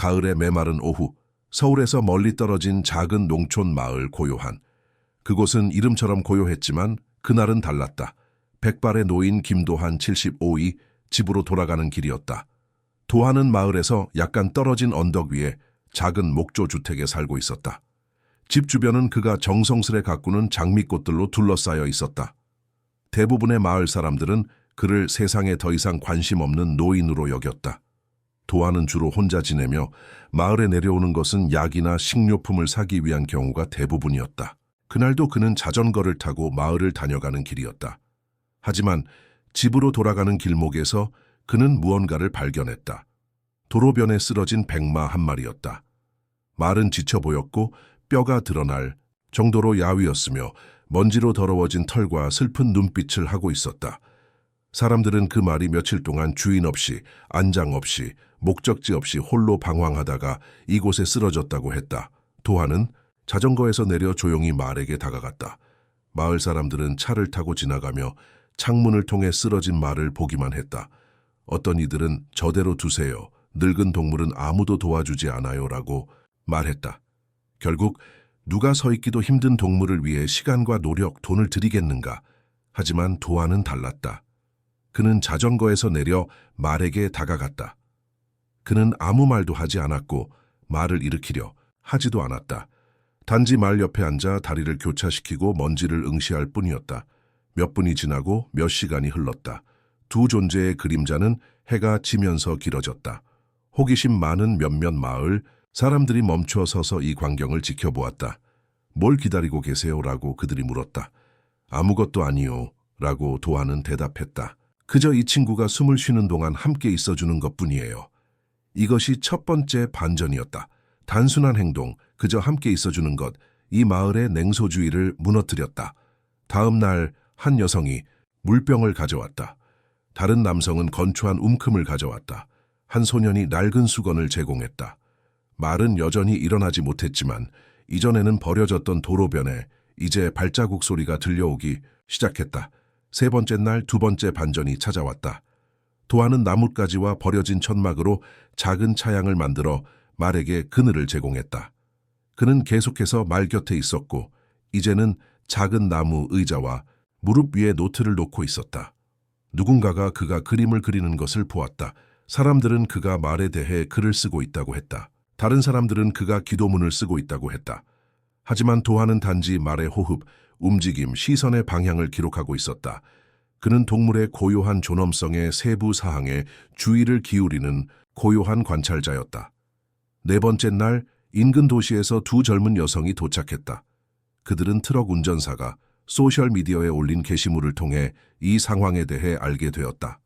가을의 메마른 오후, 서울에서 멀리 떨어진 작은 농촌 마을 고요한. 그곳은 이름처럼 고요했지만 그날은 달랐다. 백발의 노인 김도한 75이 집으로 돌아가는 길이었다. 도한은 마을에서 약간 떨어진 언덕 위에 작은 목조 주택에 살고 있었다. 집 주변은 그가 정성스레 가꾸는 장미꽃들로 둘러싸여 있었다. 대부분의 마을 사람들은 그를 세상에 더 이상 관심 없는 노인으로 여겼다. 도한은 주로 혼자 지내며 마을에 내려오는 것은 약이나 식료품을 사기 위한 경우가 대부분이었다. 그날도 그는 자전거를 타고 마을을 다녀가는 길이었다. 하지만 집으로 돌아가는 길목에서 그는 무언가를 발견했다. 도로변에 쓰러진 백마 한 마리였다. 말은 지쳐 보였고 뼈가 드러날 정도로 야위었으며 먼지로 더러워진 털과 슬픈 눈빛을 하고 있었다. 사람들은 그 말이 며칠 동안 주인 없이, 안장 없이, 목적지 없이 홀로 방황하다가 이곳에 쓰러졌다고 했다. 도한은 자전거에서 내려 조용히 말에게 다가갔다. 마을 사람들은 차를 타고 지나가며 창문을 통해 쓰러진 말을 보기만 했다. 어떤 이들은 저대로 두세요. 늙은 동물은 아무도 도와주지 않아요. 라고 말했다. 결국 누가 서 있기도 힘든 동물을 위해 시간과 노력, 돈을 들이겠는가. 하지만 도한은 달랐다. 그는 자전거에서 내려 말에게 다가갔다. 그는 아무 말도 하지 않았고 말을 일으키려 하지도 않았다. 단지 말 옆에 앉아 다리를 교차시키고 먼지를 응시할 뿐이었다. 몇 분이 지나고 몇 시간이 흘렀다. 두 존재의 그림자는 해가 지면서 길어졌다. 호기심 많은 몇몇 마을 사람들이 멈춰 서서 이 광경을 지켜보았다. 뭘 기다리고 계세요? 라고 그들이 물었다. 아무것도 아니요. 라고 도한은 대답했다. 그저 이 친구가 숨을 쉬는 동안 함께 있어주는 것뿐이에요. 이것이 첫 번째 반전이었다. 단순한 행동, 그저 함께 있어주는 것, 이 마을의 냉소주의를 무너뜨렸다. 다음 날 한 여성이 물병을 가져왔다. 다른 남성은 건초한 움큼을 가져왔다. 한 소년이 낡은 수건을 제공했다. 말은 여전히 일어나지 못했지만 이전에는 버려졌던 도로변에 이제 발자국 소리가 들려오기 시작했다. 세 번째 날 두 번째 반전이 찾아왔다. 도한은 나뭇가지와 버려진 천막으로 작은 차양을 만들어 말에게 그늘을 제공했다. 그는 계속해서 말 곁에 있었고 이제는 작은 나무 의자와 무릎 위에 노트를 놓고 있었다. 누군가가 그가 그림을 그리는 것을 보았다. 사람들은 그가 말에 대해 글을 쓰고 있다고 했다. 다른 사람들은 그가 기도문을 쓰고 있다고 했다. 하지만 도한은 단지 말의 호흡, 움직임, 시선의 방향을 기록하고 있었다. 그는 동물의 고요한 존엄성의 세부 사항에 주의를 기울이는 고요한 관찰자였다. 네 번째 날 인근 도시에서 두 젊은 여성이 도착했다. 그들은 트럭 운전사가 소셜미디어에 올린 게시물을 통해 이 상황에 대해 알게 되었다.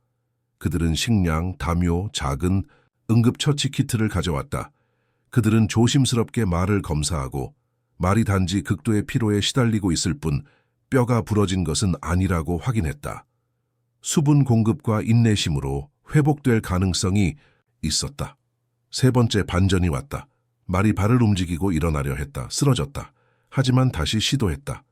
그들은 식량, 담요, 작은 응급처치 키트를 가져왔다. 그들은 조심스럽게 말을 검사하고 말이 단지 극도의 피로에 시달리고 있을 뿐 뼈가 부러진 것은 아니라고 확인했다. 수분 공급과 인내심으로 회복될 가능성이 있었다. 세 번째 반전이 왔다. 말이 발을 움직이고 일어나려 했다. 쓰러졌다. 하지만 다시 시도했다.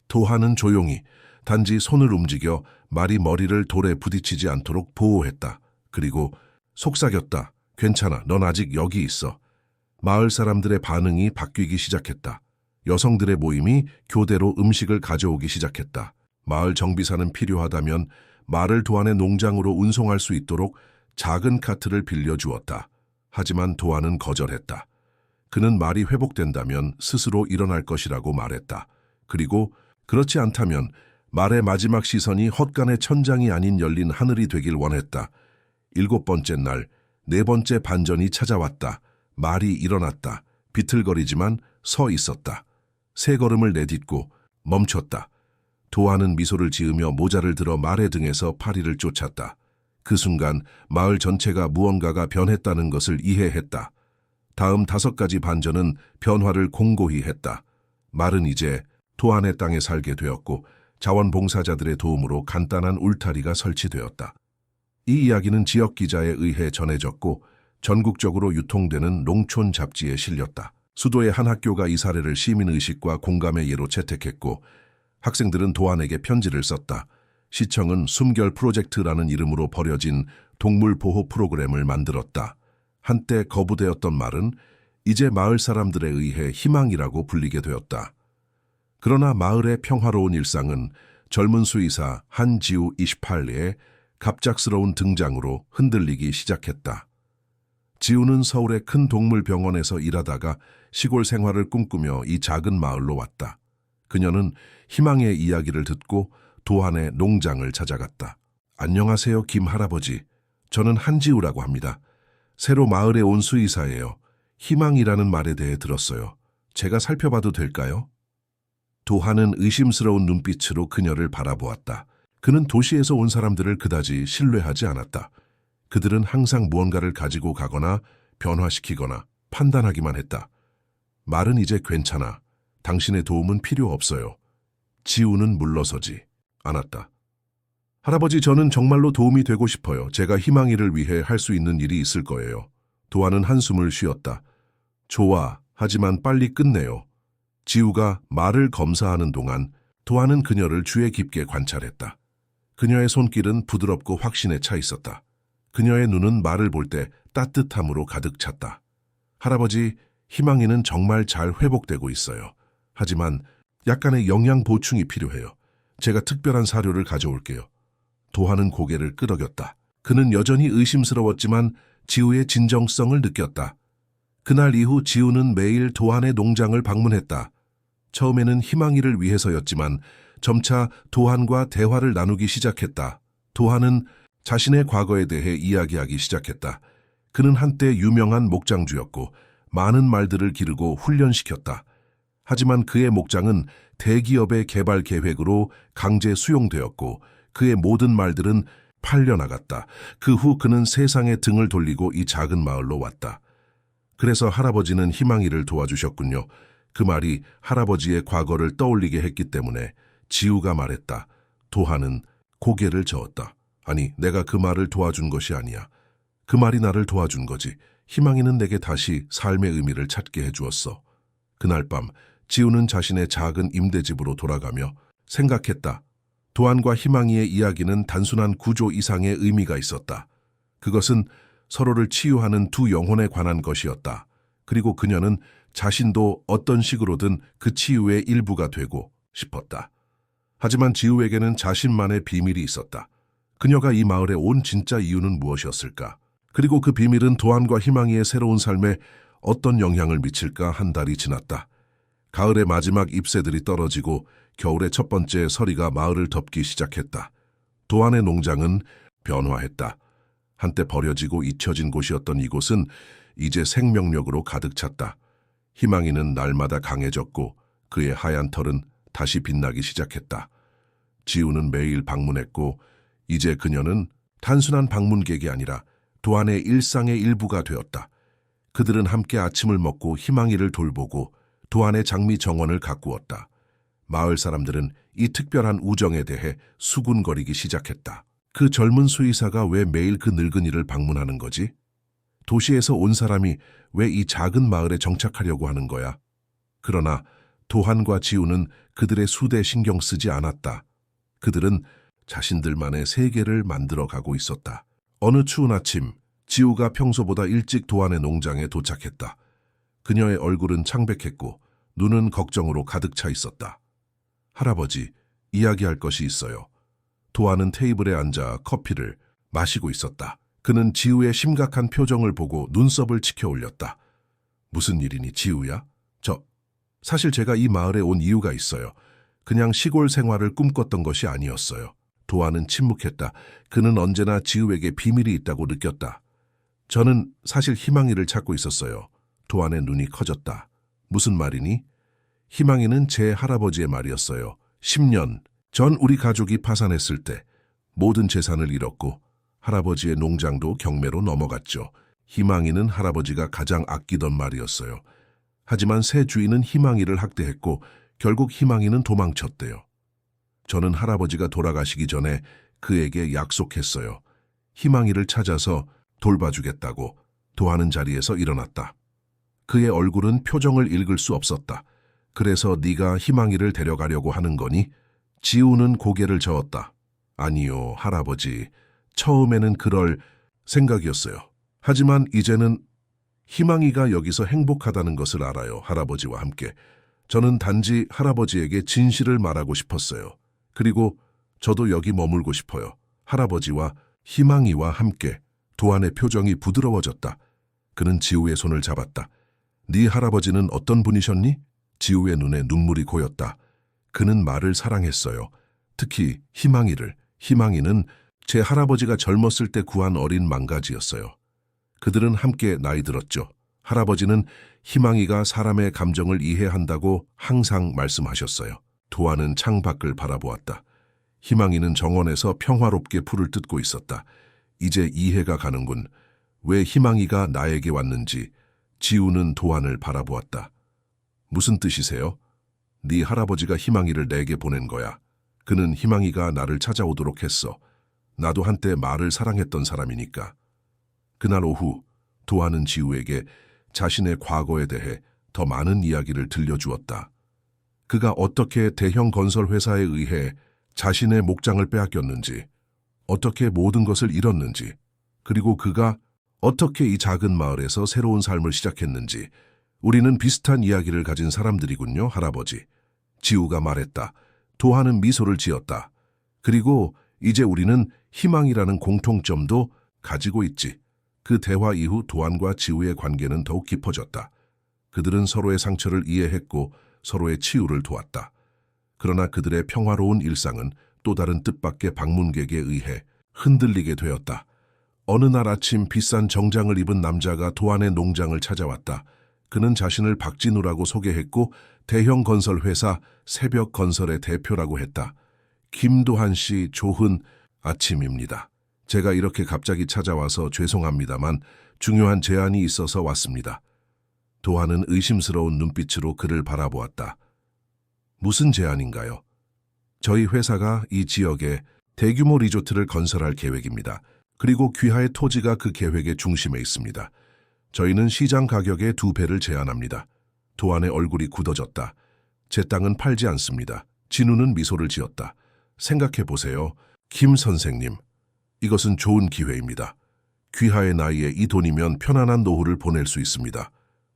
도한은 조용히 단지 손을 움직여 말이 머리를 돌에 부딪히지 않도록 보호했다. 그리고 속삭였다. 괜찮아. 넌 아직 여기 있어. 마을 사람들의 반응이 바뀌기 시작했다. 여성들의 모임이 교대로 음식을 가져오기 시작했다. 마을 정비사는 필요하다면 말을 도한의 농장으로 운송할 수 있도록 작은 카트를 빌려주었다. 하지만 도한은 거절했다. 그는 말이 회복된다면 스스로 일어날 것이라고 말했다. 그리고 그렇지 않다면 말의 마지막 시선이 헛간의 천장이 아닌 열린 하늘이 되길 원했다. 일곱 번째 날, 네 번째 반전이 찾아왔다. 말이 일어났다. 비틀거리지만 서 있었다. 세 걸음을 내딛고 멈췄다. 도한은 미소를 지으며 모자를 들어 말의 등에서 파리를 쫓았다. 그 순간 마을 전체가 무언가가 변했다는 것을 이해했다. 다음 5가지 반전은 변화를 공고히 했다. 말은 이제 도한의 땅에 살게 되었고 자원봉사자들의 도움으로 간단한 울타리가 설치되었다. 이 이야기는 지역 기자에 의해 전해졌고 전국적으로 유통되는 농촌 잡지에 실렸다. 수도의 한 학교가 이 사례를 시민의식과 공감의 예로 채택했고 학생들은 도한에게 편지를 썼다. 시청은 숨결 프로젝트라는 이름으로 버려진 동물 보호 프로그램을 만들었다. 한때 거부되었던 말은 이제 마을 사람들에 의해 희망이라고 불리게 되었다. 그러나 마을의 평화로운 일상은 젊은 수의사 한지우 28의 갑작스러운 등장으로 흔들리기 시작했다. 지우는 서울의 큰 동물병원에서 일하다가 시골 생활을 꿈꾸며 이 작은 마을로 왔다. 그녀는 희망의 이야기를 듣고 도안의 농장을 찾아갔다. 안녕하세요, 김 할아버지. 저는 한지우라고 합니다. 새로 마을에 온 수의사예요. 희망이라는 말에 대해 들었어요. 제가 살펴봐도 될까요? 도한은 의심스러운 눈빛으로 그녀를 바라보았다. 그는 도시에서 온 사람들을 그다지 신뢰하지 않았다. 그들은 항상 무언가를 가지고 가거나 변화시키거나 판단하기만 했다. 말은 이제 괜찮아. 당신의 도움은 필요 없어요. 지우는 물러서지 않았다. 할아버지, 저는 정말로 도움이 되고 싶어요. 제가 희망이를 위해 할 수 있는 일이 있을 거예요. 도안은 한숨을 쉬었다. 좋아, 하지만 빨리 끝내요. 지우가 말을 검사하는 동안 도안은 그녀를 주의 깊게 관찰했다. 그녀의 손길은 부드럽고 확신에 차 있었다. 그녀의 눈은 말을 볼 때 따뜻함으로 가득 찼다. 할아버지, 희망이는 정말 잘 회복되고 있어요. 하지만 약간의 영양 보충이 필요해요. 제가 특별한 사료를 가져올게요. 도안은 고개를 끄덕였다. 그는 여전히 의심스러웠지만 지우의 진정성을 느꼈다. 그날 이후 지우는 매일 도안의 농장을 방문했다. 처음에는 희망이를 위해서였지만 점차 도안과 대화를 나누기 시작했다. 도안은 자신의 과거에 대해 이야기하기 시작했다. 그는 한때 유명한 목장주였고 많은 말들을 기르고 훈련시켰다. 하지만 그의 목장은 대기업의 개발 계획으로 강제 수용되었고 그의 모든 말들은 팔려나갔다. 그 후 그는 세상에 등을 돌리고 이 작은 마을로 왔다. 그래서 할아버지는 희망이를 도와주셨군요. 그 말이 할아버지의 과거를 떠올리게 했기 때문에 지우가 말했다. 도한은 고개를 저었다. 아니, 내가 그 말을 도와준 것이 아니야. 그 말이 나를 도와준 거지. 희망이는 내게 다시 삶의 의미를 찾게 해주었어. 그날 밤 지우는 자신의 작은 임대집으로 돌아가며 생각했다. 도안과 희망이의 이야기는 단순한 구조 이상의 의미가 있었다. 그것은 서로를 치유하는 두 영혼에 관한 것이었다. 그리고 그녀는 자신도 어떤 식으로든 그 치유의 일부가 되고 싶었다. 하지만 지우에게는 자신만의 비밀이 있었다. 그녀가 이 마을에 온 진짜 이유는 무엇이었을까? 그리고 그 비밀은 도안과 희망이의 새로운 삶에 어떤 영향을 미칠까? 한 달이 지났다. 가을의 마지막 잎새들이 떨어지고 겨울의 첫 번째 서리가 마을을 덮기 시작했다. 도안의 농장은 변화했다. 한때 버려지고 잊혀진 곳이었던 이곳은 이제 생명력으로 가득 찼다. 희망이는 날마다 강해졌고 그의 하얀 털은 다시 빛나기 시작했다. 지우는 매일 방문했고 이제 그녀는 단순한 방문객이 아니라 도안의 일상의 일부가 되었다. 그들은 함께 아침을 먹고 희망이를 돌보고 도안의 장미 정원을 가꾸었다. 마을 사람들은 이 특별한 우정에 대해 수군거리기 시작했다. 그 젊은 수의사가 왜 매일 그 늙은이를 방문하는 거지? 도시에서 온 사람이 왜 이 작은 마을에 정착하려고 하는 거야? 그러나 도한과 지우는 그들의 수대 신경 쓰지 않았다. 그들은 자신들만의 세계를 만들어가고 있었다. 어느 추운 아침, 지우가 평소보다 일찍 도안의 농장에 도착했다. 그녀의 얼굴은 창백했고 눈은 걱정으로 가득 차 있었다. 할아버지, 이야기할 것이 있어요. 도안은 테이블에 앉아 커피를 마시고 있었다. 그는 지우의 심각한 표정을 보고 눈썹을 치켜 올렸다. 무슨 일이니, 지우야? 사실 제가 이 마을에 온 이유가 있어요. 그냥 시골 생활을 꿈꿨던 것이 아니었어요. 도안은 침묵했다. 그는 언제나 지우에게 비밀이 있다고 느꼈다. 저는 사실 희망이를 찾고 있었어요. 도안의 눈이 커졌다. 무슨 말이니? 희망이는 제 할아버지의 말이었어요. 10년 전 우리 가족이 파산했을 때 모든 재산을 잃었고 할아버지의 농장도 경매로 넘어갔죠. 희망이는 할아버지가 가장 아끼던 말이었어요. 하지만 새 주인은 희망이를 학대했고 결국 희망이는 도망쳤대요. 저는 할아버지가 돌아가시기 전에 그에게 약속했어요. 희망이를 찾아서 돌봐주겠다고. 도하는 자리에서 일어났다. 그의 얼굴은 표정을 읽을 수 없었다. 그래서 네가 희망이를 데려가려고 하는 거니? 지우는 고개를 저었다. 아니요, 할아버지. 처음에는 그럴 생각이었어요. 하지만 이제는 희망이가 여기서 행복하다는 것을 알아요, 할아버지와 함께. 저는 단지 할아버지에게 진실을 말하고 싶었어요. 그리고 저도 여기 머물고 싶어요. 할아버지와 희망이와 함께. 도안의 표정이 부드러워졌다. 그는 지우의 손을 잡았다. 네 할아버지는 어떤 분이셨니? 지우의 눈에 눈물이 고였다. 그는 말을 사랑했어요. 특히 희망이를. 희망이는 제 할아버지가 젊었을 때 구한 어린 망가지였어요. 그들은 함께 나이 들었죠. 할아버지는 희망이가 사람의 감정을 이해한다고 항상 말씀하셨어요. 도안은 창밖을 바라보았다. 희망이는 정원에서 평화롭게 풀을 뜯고 있었다. 이제 이해가 가는군. 왜 희망이가 나에게 왔는지. 지우는 도안을 바라보았다. 무슨 뜻이세요? 네 할아버지가 희망이를 내게 보낸 거야. 그는 희망이가 나를 찾아오도록 했어. 나도 한때 말을 사랑했던 사람이니까. 그날 오후 도안은 지우에게 자신의 과거에 대해 더 많은 이야기를 들려주었다. 그가 어떻게 대형 건설 회사에 의해 자신의 목장을 빼앗겼는지, 어떻게 모든 것을 잃었는지, 그리고 그가 어떻게 이 작은 마을에서 새로운 삶을 시작했는지. 우리는 비슷한 이야기를 가진 사람들이군요, 할아버지. 지우가 말했다. 도안은 미소를 지었다. 그리고 이제 우리는 희망이라는 공통점도 가지고 있지. 그 대화 이후 도안과 지우의 관계는 더욱 깊어졌다. 그들은 서로의 상처를 이해했고 서로의 치유를 도왔다. 그러나 그들의 평화로운 일상은 또 다른 뜻밖의 방문객에 의해 흔들리게 되었다. 어느 날 아침 비싼 정장을 입은 남자가 도안의 농장을 찾아왔다. 그는 자신을 박진우라고 소개했고 대형 건설 회사 새벽건설의 대표라고 했다. 김도한 씨, 좋은 아침입니다. 제가 이렇게 갑자기 찾아와서 죄송합니다만 중요한 제안이 있어서 왔습니다. 도안은 의심스러운 눈빛으로 그를 바라보았다. 무슨 제안인가요? 저희 회사가 이 지역에 대규모 리조트를 건설할 계획입니다. 그리고 귀하의 토지가 그 계획의 중심에 있습니다. 저희는 시장 가격의 2배를 제안합니다. 도안의 얼굴이 굳어졌다. 제 땅은 팔지 않습니다. 진우는 미소를 지었다. 생각해보세요. 김 선생님. 이것은 좋은 기회입니다. 귀하의 나이에 이 돈이면 편안한 노후를 보낼 수 있습니다.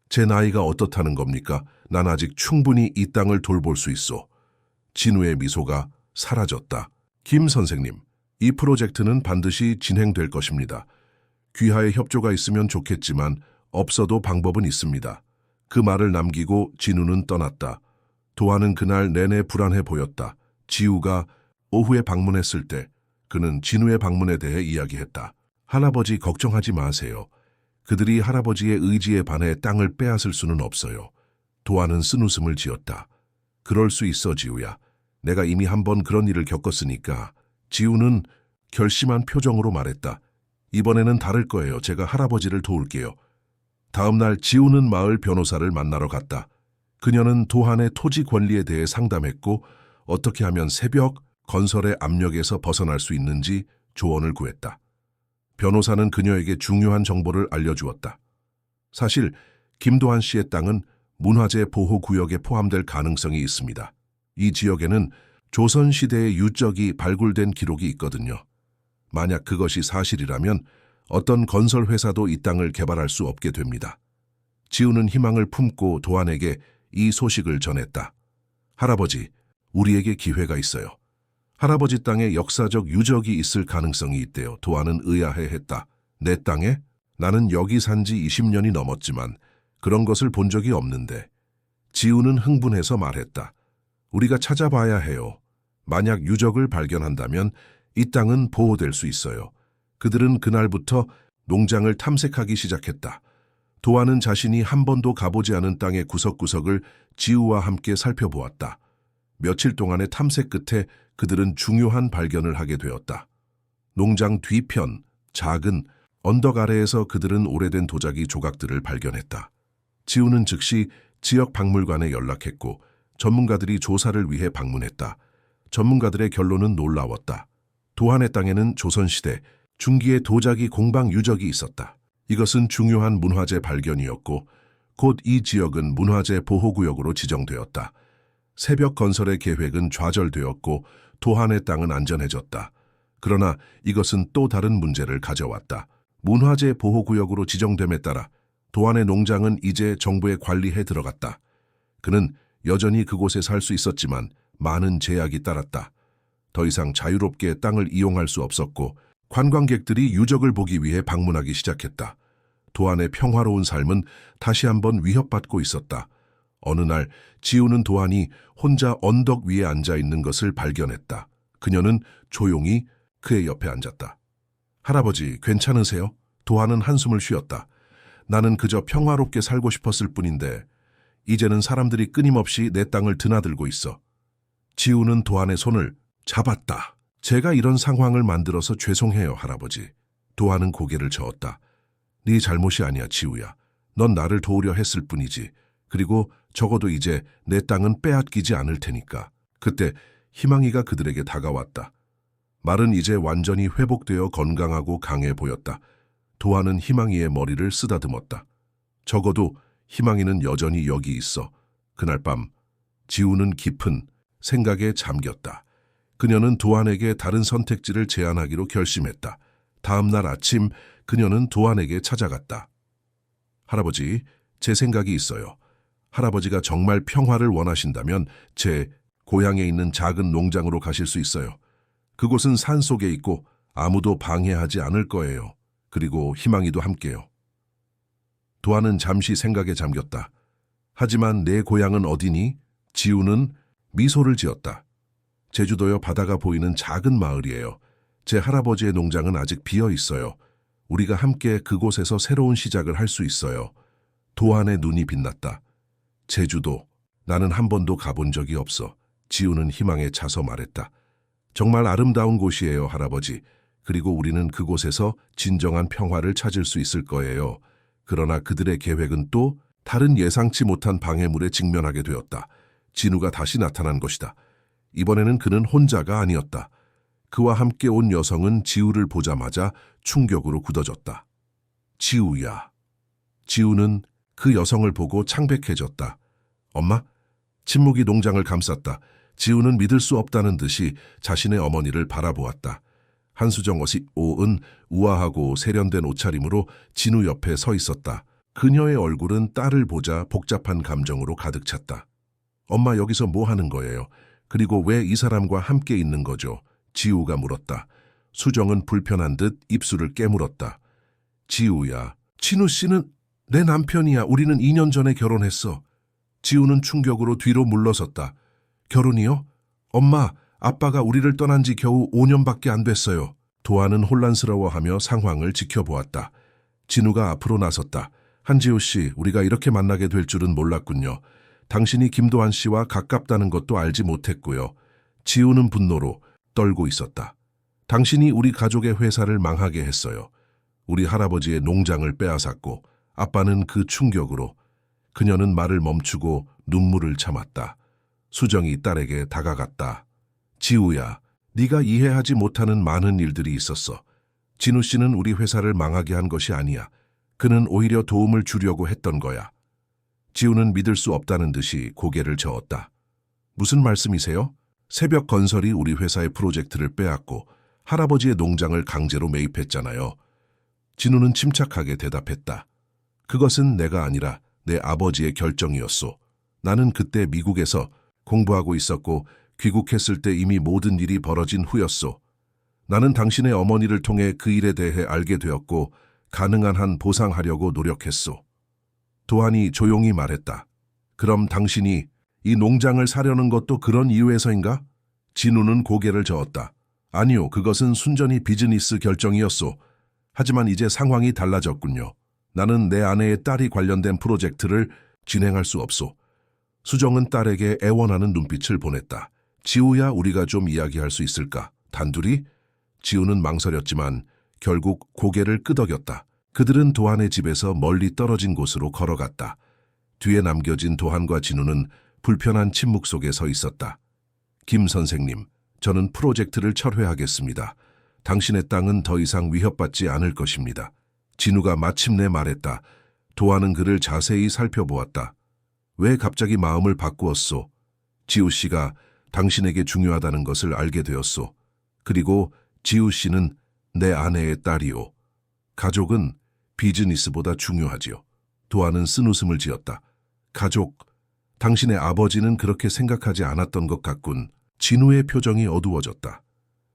제 나이가 어떻다는 겁니까? 난 아직 충분히 이 땅을 돌볼 수 있어. 진우의 미소가 사라졌다. 김 선생님, 이 프로젝트는 반드시 진행될 것입니다. 귀하의 협조가 있으면 좋겠지만 없어도 방법은 있습니다. 그 말을 남기고 진우는 떠났다. 도안은 그날 내내 불안해 보였다. 지우가 오후에 방문했을 때 그는 진우의 방문에 대해 이야기했다. 할아버지 걱정하지 마세요. 그들이 할아버지의 의지에 반해 땅을 빼앗을 수는 없어요. 도안은 쓴웃음을 지었다. 그럴 수 있어, 지우야. 내가 이미 한번 그런 일을 겪었으니까. 지우는 결심한 표정으로 말했다. 이번에는 다를 거예요. 제가 할아버지를 도울게요. 다음 날 지우는 마을 변호사를 만나러 갔다. 그녀는 도안의 토지 권리에 대해 상담했고 어떻게 하면 새벽 건설의 압력에서 벗어날 수 있는지 조언을 구했다. 변호사는 그녀에게 중요한 정보를 알려주었다. 사실 김도한 씨의 땅은 문화재 보호구역에 포함될 가능성이 있습니다. 이 지역에는 조선시대의 유적이 발굴된 기록이 있거든요. 만약 그것이 사실이라면 어떤 건설회사도 이 땅을 개발할 수 없게 됩니다. 지우는 희망을 품고 도안에게 이 소식을 전했다. 할아버지, 우리에게 기회가 있어요. 할아버지 땅에 역사적 유적이 있을 가능성이 있대요. 도안은 의아해했다. 내 땅에? 나는 여기 산 지 20년이 넘었지만 그런 것을 본 적이 없는데. 지우는 흥분해서 말했다. 우리가 찾아봐야 해요. 만약 유적을 발견한다면 이 땅은 보호될 수 있어요. 그들은 그날부터 농장을 탐색하기 시작했다. 도안은 자신이 한 번도 가보지 않은 땅의 구석구석을 지우와 함께 살펴보았다. 며칠 동안의 탐색 끝에 그들은 중요한 발견을 하게 되었다. 농장 뒤편, 작은 언덕 아래에서 그들은 오래된 도자기 조각들을 발견했다. 지우는 즉시 지역 박물관에 연락했고 전문가들이 조사를 위해 방문했다. 전문가들의 결론은 놀라웠다. 도안의 땅에는 조선시대 중기의 도자기 공방 유적이 있었다. 이것은 중요한 문화재 발견이었고 곧 이 지역은 문화재 보호구역으로 지정되었다. 새벽 건설의 계획은 좌절되었고 도안의 땅은 안전해졌다. 그러나 이것은 또 다른 문제를 가져왔다. 문화재 보호구역으로 지정됨에 따라 도안의 농장은 이제 정부의 관리에 들어갔다. 그는 여전히 그곳에 살 수 있었지만 많은 제약이 따랐다. 더 이상 자유롭게 땅을 이용할 수 없었고 관광객들이 유적을 보기 위해 방문하기 시작했다. 도안의 평화로운 삶은 다시 한번 위협받고 있었다. 어느 날 지우는 도안이 혼자 언덕 위에 앉아 있는 것을 발견했다. 그녀는 조용히 그의 옆에 앉았다. 할아버지, 괜찮으세요? 도안은 한숨을 쉬었다. 나는 그저 평화롭게 살고 싶었을 뿐인데 이제는 사람들이 끊임없이 내 땅을 드나들고 있어. 지우는 도안의 손을 잡았다. 제가 이런 상황을 만들어서 죄송해요, 할아버지. 도안은 고개를 저었다. 네 잘못이 아니야, 지우야. 넌 나를 도우려 했을 뿐이지. 그리고 적어도 이제 내 땅은 빼앗기지 않을 테니까. 그때 희망이가 그들에게 다가왔다. 말은 이제 완전히 회복되어 건강하고 강해 보였다. 도안은 희망이의 머리를 쓰다듬었다. 적어도 희망이는 여전히 여기 있어. 그날 밤 지우는 깊은 생각에 잠겼다. 그녀는 도안에게 다른 선택지를 제안하기로 결심했다. 다음 날 아침 그녀는 도안에게 찾아갔다. 할아버지, 제 생각이 있어요. 할아버지가 정말 평화를 원하신다면 제 고향에 있는 작은 농장으로 가실 수 있어요. 그곳은 산 속에 있고 아무도 방해하지 않을 거예요. 그리고 희망이도 함께요. 도안은 잠시 생각에 잠겼다. 하지만 내 고향은 어디니? 지우는 미소를 지었다. 제주도여 바다가 보이는 작은 마을이에요. 제 할아버지의 농장은 아직 비어 있어요. 우리가 함께 그곳에서 새로운 시작을 할 수 있어요. 도안의 눈이 빛났다. 제주도, 나는 한 번도 가본 적이 없어. 지우는 희망에 차서 말했다. 정말 아름다운 곳이에요, 할아버지. 그리고 우리는 그곳에서 진정한 평화를 찾을 수 있을 거예요. 그러나 그들의 계획은 또 다른 예상치 못한 방해물에 직면하게 되었다. 진우가 다시 나타난 것이다. 이번에는 그는 혼자가 아니었다. 그와 함께 온 여성은 지우를 보자마자 충격으로 굳어졌다. 지우야. 지우는 그 여성을 보고 창백해졌다. 엄마? 침묵이 농장을 감쌌다. 지우는 믿을 수 없다는 듯이 자신의 어머니를 바라보았다. 한수정 55은 우아하고 세련된 옷차림으로 진우 옆에 서 있었다. 그녀의 얼굴은 딸을 보자 복잡한 감정으로 가득 찼다. 엄마, 여기서 뭐 하는 거예요? 그리고 왜 이 사람과 함께 있는 거죠? 지우가 물었다. 수정은 불편한 듯 입술을 깨물었다. 지우야, 진우 씨는 내 남편이야. 우리는 2년 전에 결혼했어. 지우는 충격으로 뒤로 물러섰다. 결혼이요? 엄마, 아빠가 우리를 떠난 지 겨우 5년밖에 안 됐어요. 도안은 혼란스러워하며 상황을 지켜보았다. 진우가 앞으로 나섰다. 한지우 씨, 우리가 이렇게 만나게 될 줄은 몰랐군요. 당신이 김도한 씨와 가깝다는 것도 알지 못했고요. 지우는 분노로 떨고 있었다. 당신이 우리 가족의 회사를 망하게 했어요. 우리 할아버지의 농장을 빼앗았고 아빠는 그 충격으로. 그녀는 말을 멈추고 눈물을 참았다. 수정이 딸에게 다가갔다. 지우야, 네가 이해하지 못하는 많은 일들이 있었어. 진우 씨는 우리 회사를 망하게 한 것이 아니야. 그는 오히려 도움을 주려고 했던 거야. 지우는 믿을 수 없다는 듯이 고개를 저었다. 무슨 말씀이세요? 새벽 건설이 우리 회사의 프로젝트를 빼앗고 할아버지의 농장을 강제로 매입했잖아요. 진우는 침착하게 대답했다. 그것은 내가 아니라 내 아버지의 결정이었소. 나는 그때 미국에서 공부하고 있었고 귀국했을 때 이미 모든 일이 벌어진 후였소. 나는 당신의 어머니를 통해 그 일에 대해 알게 되었고 가능한 한 보상하려고 노력했소. 도안이 조용히 말했다. 그럼 당신이 이 농장을 사려는 것도 그런 이유에서인가? 진우는 고개를 저었다. 아니요, 그것은 순전히 비즈니스 결정이었소. 하지만 이제 상황이 달라졌군요. 나는 내 아내의 딸이 관련된 프로젝트를 진행할 수 없소. 수정은 딸에게 애원하는 눈빛을 보냈다. 지우야, 우리가 좀 이야기할 수 있을까? 단둘이? 지우는 망설였지만 결국 고개를 끄덕였다. 그들은 도한의 집에서 멀리 떨어진 곳으로 걸어갔다. 뒤에 남겨진 도한과 진우는 불편한 침묵 속에 서 있었다. 김 선생님, 저는 프로젝트를 철회하겠습니다. 당신의 땅은 더 이상 위협받지 않을 것입니다. 진우가 마침내 말했다. 도한은 그를 자세히 살펴보았다. 왜 갑자기 마음을 바꾸었소? 지우 씨가 당신에게 중요하다는 것을 알게 되었소. 그리고 지우 씨는 내 아내의 딸이오. 가족은 비즈니스보다 중요하지요. 도하는 쓴웃음을 지었다. 가족, 당신의 아버지는 그렇게 생각하지 않았던 것 같군. 진우의 표정이 어두워졌다.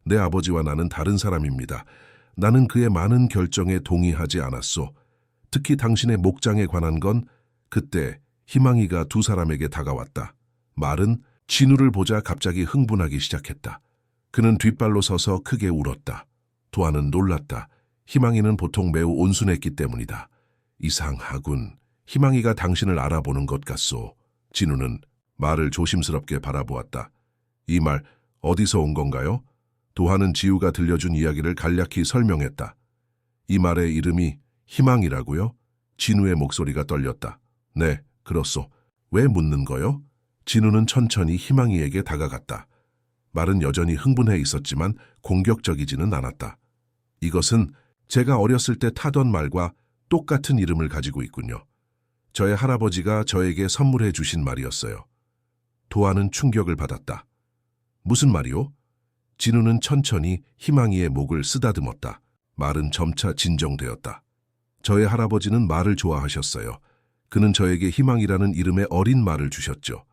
내 아버지와 나는 다른 사람입니다. 나는 그의 많은 결정에 동의하지 않았소. 특히 당신의 목장에 관한 건 그때 희망이가 두 사람에게 다가왔다. 말은 진우를 보자 갑자기 흥분하기 시작했다. 그는 뒷발로 서서 크게 울었다. 도하는 놀랐다. 희망이는 보통 매우 온순했기 때문이다. 이상하군. 희망이가 당신을 알아보는 것 같소. 진우는 말을 조심스럽게 바라보았다. 이 말 어디서 온 건가요? 도하는 지우가 들려준 이야기를 간략히 설명했다. 이 말의 이름이 희망이라고요? 진우의 목소리가 떨렸다. 네, 그렇소. 왜 묻는 거요? 진우는 천천히 희망이에게 다가갔다. 말은 여전히 흥분해 있었지만 공격적이지는 않았다. 이것은 제가 어렸을 때 타던 말과 똑같은 이름을 가지고 있군요. 저의 할아버지가 저에게 선물해 주신 말이었어요. 도하는 충격을 받았다. 무슨 말이요? 진우는 천천히 희망이의 목을 쓰다듬었다. 말은 점차 진정되었다. 저의 할아버지는 말을 좋아하셨어요. 그는 저에게 희망이라는 이름의 어린 말을 주셨죠.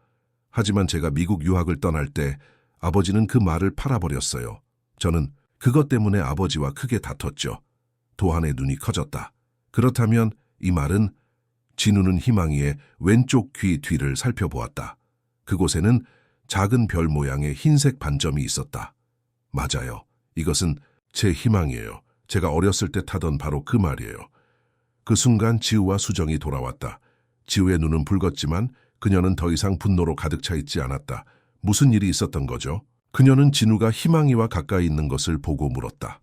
하지만 제가 미국 유학을 떠날 때 아버지는 그 말을 팔아버렸어요. 저는 그것 때문에 아버지와 크게 다퉜죠. 도한의 눈이 커졌다. 그렇다면 이 말은 진우는 희망이의 왼쪽 귀 뒤를 살펴보았다. 그곳에는 작은 별 모양의 흰색 반점이 있었다. 맞아요. 이것은 제 희망이에요. 제가 어렸을 때 타던 바로 그 말이에요. 그 순간 지우와 수정이 돌아왔다. 지우의 눈은 붉었지만 그녀는 더 이상 분노로 가득 차 있지 않았다. 무슨 일이 있었던 거죠? 그녀는 진우가 희망이와 가까이 있는 것을 보고 물었다.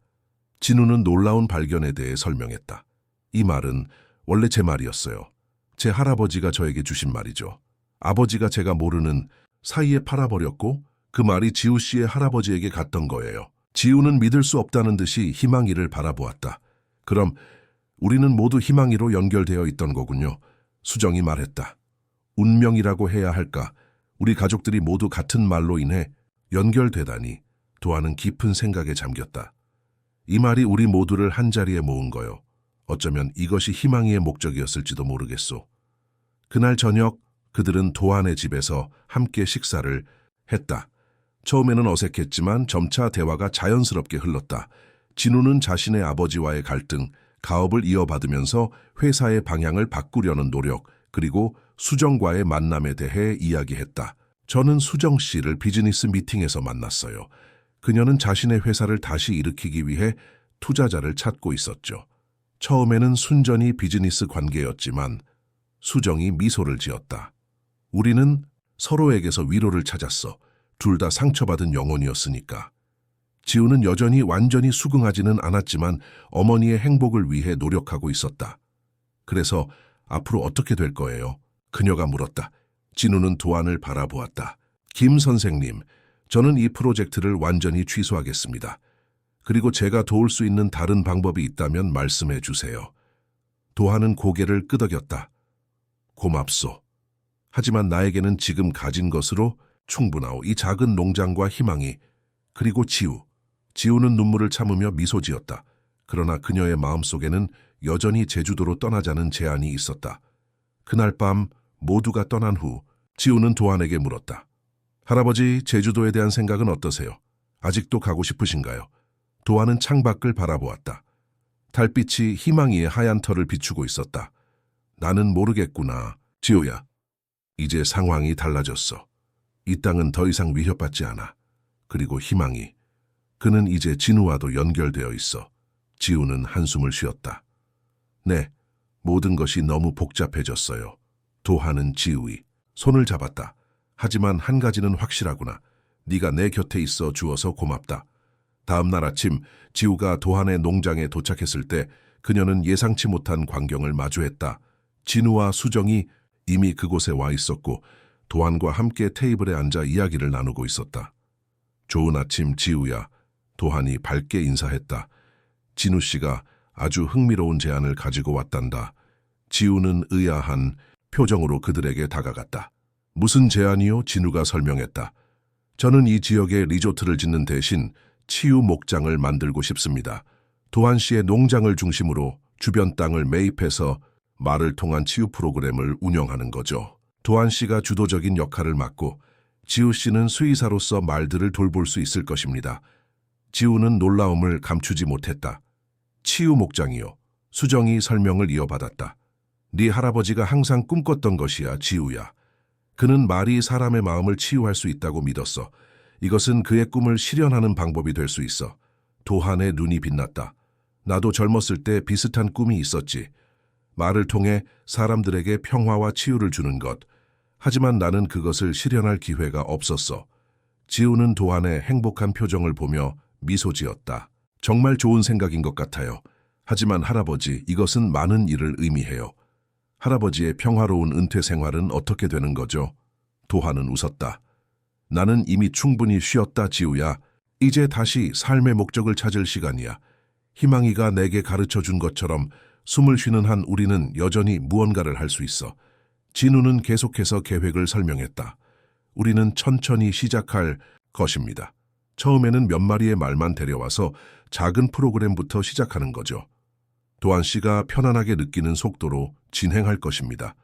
진우는 놀라운 발견에 대해 설명했다. 이 말은 원래 제 말이었어요. 제 할아버지가 저에게 주신 말이죠. 아버지가 제가 모르는 사이에 팔아버렸고 그 말이 지우 씨의 할아버지에게 갔던 거예요. 지우는 믿을 수 없다는 듯이 희망이를 바라보았다. 그럼 우리는 모두 희망이로 연결되어 있던 거군요. 수정이 말했다. 운명이라고 해야 할까? 우리 가족들이 모두 같은 말로 인해 연결되다니. 도하는 깊은 생각에 잠겼다. 이 말이 우리 모두를 한자리에 모은 거요. 어쩌면 이것이 희망이의 목적이었을지도 모르겠소. 그날 저녁 그들은 도한의 집에서 함께 식사를 했다. 처음에는 어색했지만 점차 대화가 자연스럽게 흘렀다. 진우는 자신의 아버지와의 갈등, 가업을 이어받으면서 회사의 방향을 바꾸려는 노력, 그리고 수정과의 만남에 대해 이야기했다. 저는 수정 씨를 비즈니스 미팅에서 만났어요. 그녀는 자신의 회사를 다시 일으키기 위해 투자자를 찾고 있었죠. 처음에는 순전히 비즈니스 관계였지만 수정이 미소를 지었다. 우리는 서로에게서 위로를 찾았어. 둘 다 상처받은 영혼이었으니까. 지우는 여전히 완전히 수긍하지는 않았지만 어머니의 행복을 위해 노력하고 있었다. 그래서 앞으로 어떻게 될 거예요? 그녀가 물었다. 진우는 도한을 바라보았다. 김 선생님, 저는 이 프로젝트를 완전히 취소하겠습니다. 그리고 제가 도울 수 있는 다른 방법이 있다면 말씀해 주세요. 도한은 고개를 끄덕였다. 고맙소. 하지만 나에게는 지금 가진 것으로 충분하오. 이 작은 농장과 희망이, 그리고 지우. 지우는 눈물을 참으며 미소 지었다. 그러나 그녀의 마음속에는 여전히 제주도로 떠나자는 제안이 있었다. 그날 밤 모두가 떠난 후 지우는 도한에게 물었다. 할아버지, 제주도에 대한 생각은 어떠세요? 아직도 가고 싶으신가요? 도한은 창밖을 바라보았다. 달빛이 희망이의 하얀 털을 비추고 있었다. 나는 모르겠구나. 지우야, 이제 상황이 달라졌어. 이 땅은 더 이상 위협받지 않아. 그리고 희망이, 그는 이제 진우와도 연결되어 있어. 지우는 한숨을 쉬었다. 네, 모든 것이 너무 복잡해졌어요. 도하는 지우이 손을 잡았다. 하지만 한 가지는 확실하구나. 네가 내 곁에 있어 주어서 고맙다. 다음 날 아침 지우가 도한의 농장에 도착했을 때 그녀는 예상치 못한 광경을 마주했다. 진우와 수정이 이미 그곳에 와 있었고 도한과 함께 테이블에 앉아 이야기를 나누고 있었다. 좋은 아침 지우야. 도한이 밝게 인사했다. 진우 씨가 아주 흥미로운 제안을 가지고 왔단다. 지우는 의아한 표정으로 그들에게 다가갔다. 무슨 제안이요? 진우가 설명했다. 저는 이 지역에 리조트를 짓는 대신 치유 목장을 만들고 싶습니다. 도한 씨의 농장을 중심으로 주변 땅을 매입해서 말을 통한 치유 프로그램을 운영하는 거죠. 도한 씨가 주도적인 역할을 맡고 지우 씨는 수의사로서 말들을 돌볼 수 있을 것입니다. 지우는 놀라움을 감추지 못했다. 치유 목장이요. 수정이 설명을 이어받았다. 네 할아버지가 항상 꿈꿨던 것이야, 지우야. 그는 말이 사람의 마음을 치유할 수 있다고 믿었어. 이것은 그의 꿈을 실현하는 방법이 될 수 있어. 도한의 눈이 빛났다. 나도 젊었을 때 비슷한 꿈이 있었지. 말을 통해 사람들에게 평화와 치유를 주는 것. 하지만 나는 그것을 실현할 기회가 없었어. 지우는 도한의 행복한 표정을 보며 미소 지었다. 정말 좋은 생각인 것 같아요. 하지만 할아버지, 이것은 많은 일을 의미해요. 할아버지의 평화로운 은퇴 생활은 어떻게 되는 거죠? 도한은 웃었다. 나는 이미 충분히 쉬었다, 지우야. 이제 다시 삶의 목적을 찾을 시간이야. 희망이가 내게 가르쳐 준 것처럼 숨을 쉬는 한 우리는 여전히 무언가를 할 수 있어. 진우는 계속해서 계획을 설명했다. 우리는 천천히 시작할 것입니다. 처음에는 몇 마리의 말만 데려와서 작은 프로그램부터 시작하는 거죠. 도한 씨가 편안하게 느끼는 속도로 진행할 것입니다.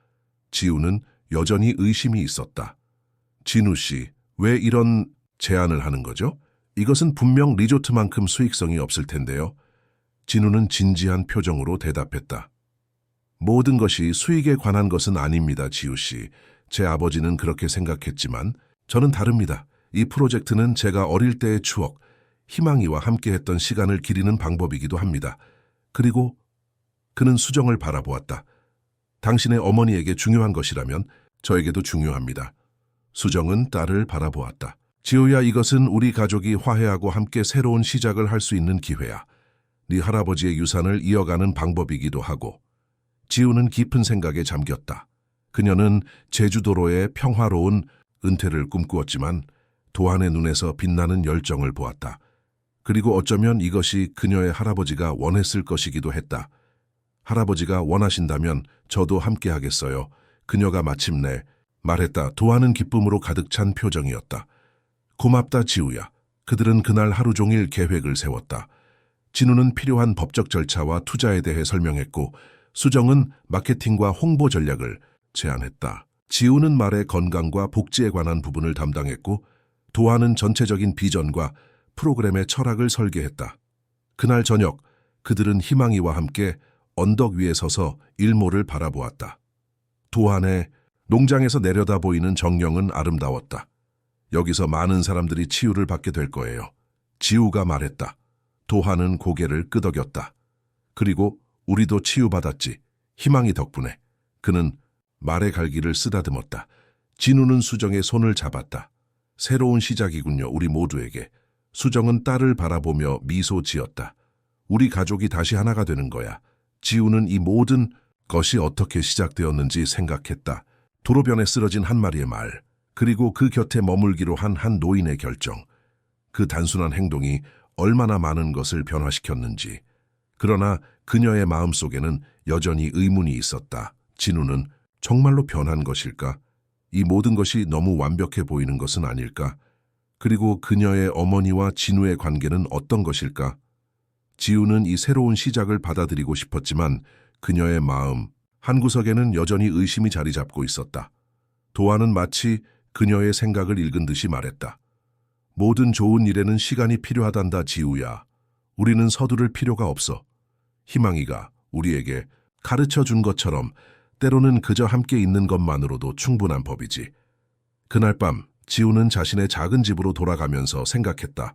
지우는 여전히 의심이 있었다. 진우 씨, 왜 이런 제안을 하는 거죠? 이것은 분명 리조트만큼 수익성이 없을 텐데요. 진우는 진지한 표정으로 대답했다. 모든 것이 수익에 관한 것은 아닙니다, 지우 씨. 제 아버지는 그렇게 생각했지만 저는 다릅니다. 이 프로젝트는 제가 어릴 때의 추억, 희망이와 함께했던 시간을 기리는 방법이기도 합니다. 그리고 그는 수정을 바라보았다. 당신의 어머니에게 중요한 것이라면 저에게도 중요합니다. 수정은 딸을 바라보았다. 지우야, 이것은 우리 가족이 화해하고 함께 새로운 시작을 할 수 있는 기회야. 네 할아버지의 유산을 이어가는 방법이기도 하고. 지우는 깊은 생각에 잠겼다. 그녀는 제주도로의 평화로운 은퇴를 꿈꾸었지만 도한의 눈에서 빛나는 열정을 보았다. 그리고 어쩌면 이것이 그녀의 할아버지가 원했을 것이기도 했다. 할아버지가 원하신다면 저도 함께 하겠어요. 그녀가 마침내 말했다. 도한은 기쁨으로 가득 찬 표정이었다. 고맙다, 지우야. 그들은 그날 하루 종일 계획을 세웠다. 진우는 필요한 법적 절차와 투자에 대해 설명했고 수정은 마케팅과 홍보 전략을 제안했다. 지우는 말의 건강과 복지에 관한 부분을 담당했고 도한은 전체적인 비전과 프로그램의 철학을 설계했다. 그날 저녁 그들은 희망이와 함께 언덕 위에 서서 일몰을 바라보았다. 도한의 농장에서 내려다 보이는 정령은 아름다웠다. 여기서 많은 사람들이 치유를 받게 될 거예요. 지우가 말했다. 도한은 고개를 끄덕였다. 그리고 우리도 치유받았지. 희망이 덕분에. 그는 말의 갈기를 쓰다듬었다. 진우는 수정의 손을 잡았다. 새로운 시작이군요, 우리 모두에게. 수정은 딸을 바라보며 미소 지었다. 우리 가족이 다시 하나가 되는 거야. 지우는 이 모든 것이 어떻게 시작되었는지 생각했다. 도로변에 쓰러진 한 마리의 말, 그리고 그 곁에 머물기로 한 노인의 결정. 그 단순한 행동이 얼마나 많은 것을 변화시켰는지. 그러나 그녀의 마음속에는 여전히 의문이 있었다. 진우는 정말로 변한 것일까? 이 모든 것이 너무 완벽해 보이는 것은 아닐까? 그리고 그녀의 어머니와 진우의 관계는 어떤 것일까? 지우는 이 새로운 시작을 받아들이고 싶었지만 그녀의 마음 한구석에는 여전히 의심이 자리 잡고 있었다. 도한은 마치 그녀의 생각을 읽은 듯이 말했다. 모든 좋은 일에는 시간이 필요하단다, 지우야. 우리는 서두를 필요가 없어. 희망이가 우리에게 가르쳐 준 것처럼 때로는 그저 함께 있는 것만으로도 충분한 법이지. 그날 밤 지우는 자신의 작은 집으로 돌아가면서 생각했다.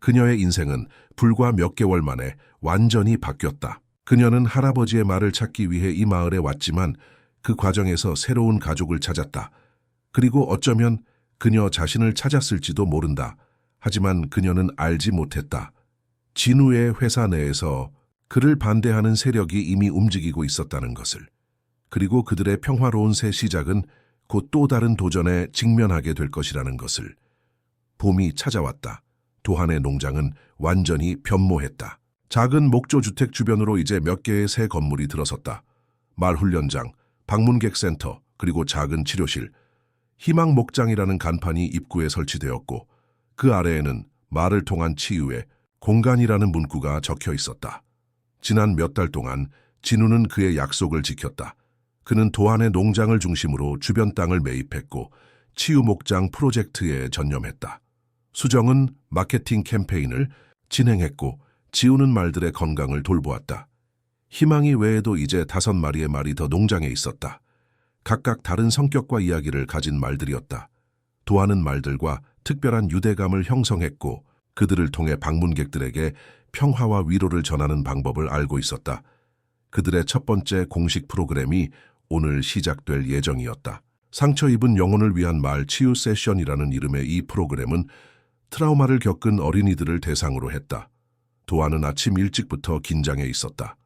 그녀의 인생은 불과 몇 개월 만에 완전히 바뀌었다. 그녀는 할아버지의 말을 찾기 위해 이 마을에 왔지만 그 과정에서 새로운 가족을 찾았다. 그리고 어쩌면 그녀 자신을 찾았을지도 모른다. 하지만 그녀는 알지 못했다. 진우의 회사 내에서 그를 반대하는 세력이 이미 움직이고 있었다는 것을. 그리고 그들의 평화로운 새 시작은 곧 또 다른 도전에 직면하게 될 것이라는 것을. 봄이 찾아왔다. 도한의 농장은 완전히 변모했다. 작은 목조주택 주변으로 이제 몇 개의 새 건물이 들어섰다. 말 훈련장, 방문객 센터, 그리고 작은 치료실. 희망 목장이라는 간판이 입구에 설치되었고 그 아래에는 말을 통한 치유의 공간이라는 문구가 적혀 있었다. 지난 몇 달 동안 진우는 그의 약속을 지켰다. 그는 도안의 농장을 중심으로 주변 땅을 매입했고 치유 목장 프로젝트에 전념했다. 수정은 마케팅 캠페인을 진행했고 지우는 말들의 건강을 돌보았다. 희망이 외에도 이제 5마리의 말이 더 농장에 있었다. 각각 다른 성격과 이야기를 가진 말들이었다. 도안은 말들과 특별한 유대감을 형성했고 그들을 통해 방문객들에게 평화와 위로를 전하는 방법을 알고 있었다. 그들의 첫 번째 공식 프로그램이 오늘 시작될 예정이었다. 상처 입은 영혼을 위한 말 치유 세션이라는 이름의 이 프로그램은 트라우마를 겪은 어린이들을 대상으로 했다. 도안은 아침 일찍부터 긴장해 있었다.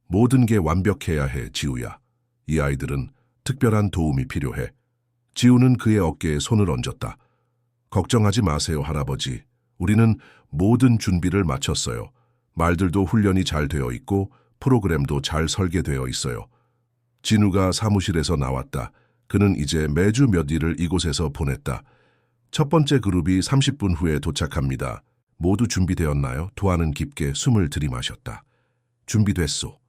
모든 게 완벽해야 해, 지우야. 이 아이들은 특별한 도움이 필요해. 지우는 그의 어깨에 손을 얹었다. 걱정하지 마세요, 할아버지. 우리는 모든 준비를 마쳤어요. 말들도 훈련이 잘 되어 있고 프로그램도 잘 설계되어 있어요. 진우가 사무실에서 나왔다. 그는 이제 매주 몇 일을 이곳에서 보냈다. 첫 번째 그룹이 30분 후에 도착합니다. 모두 준비되었나요? 도안은 깊게 숨을 들이마셨다. 준비됐소.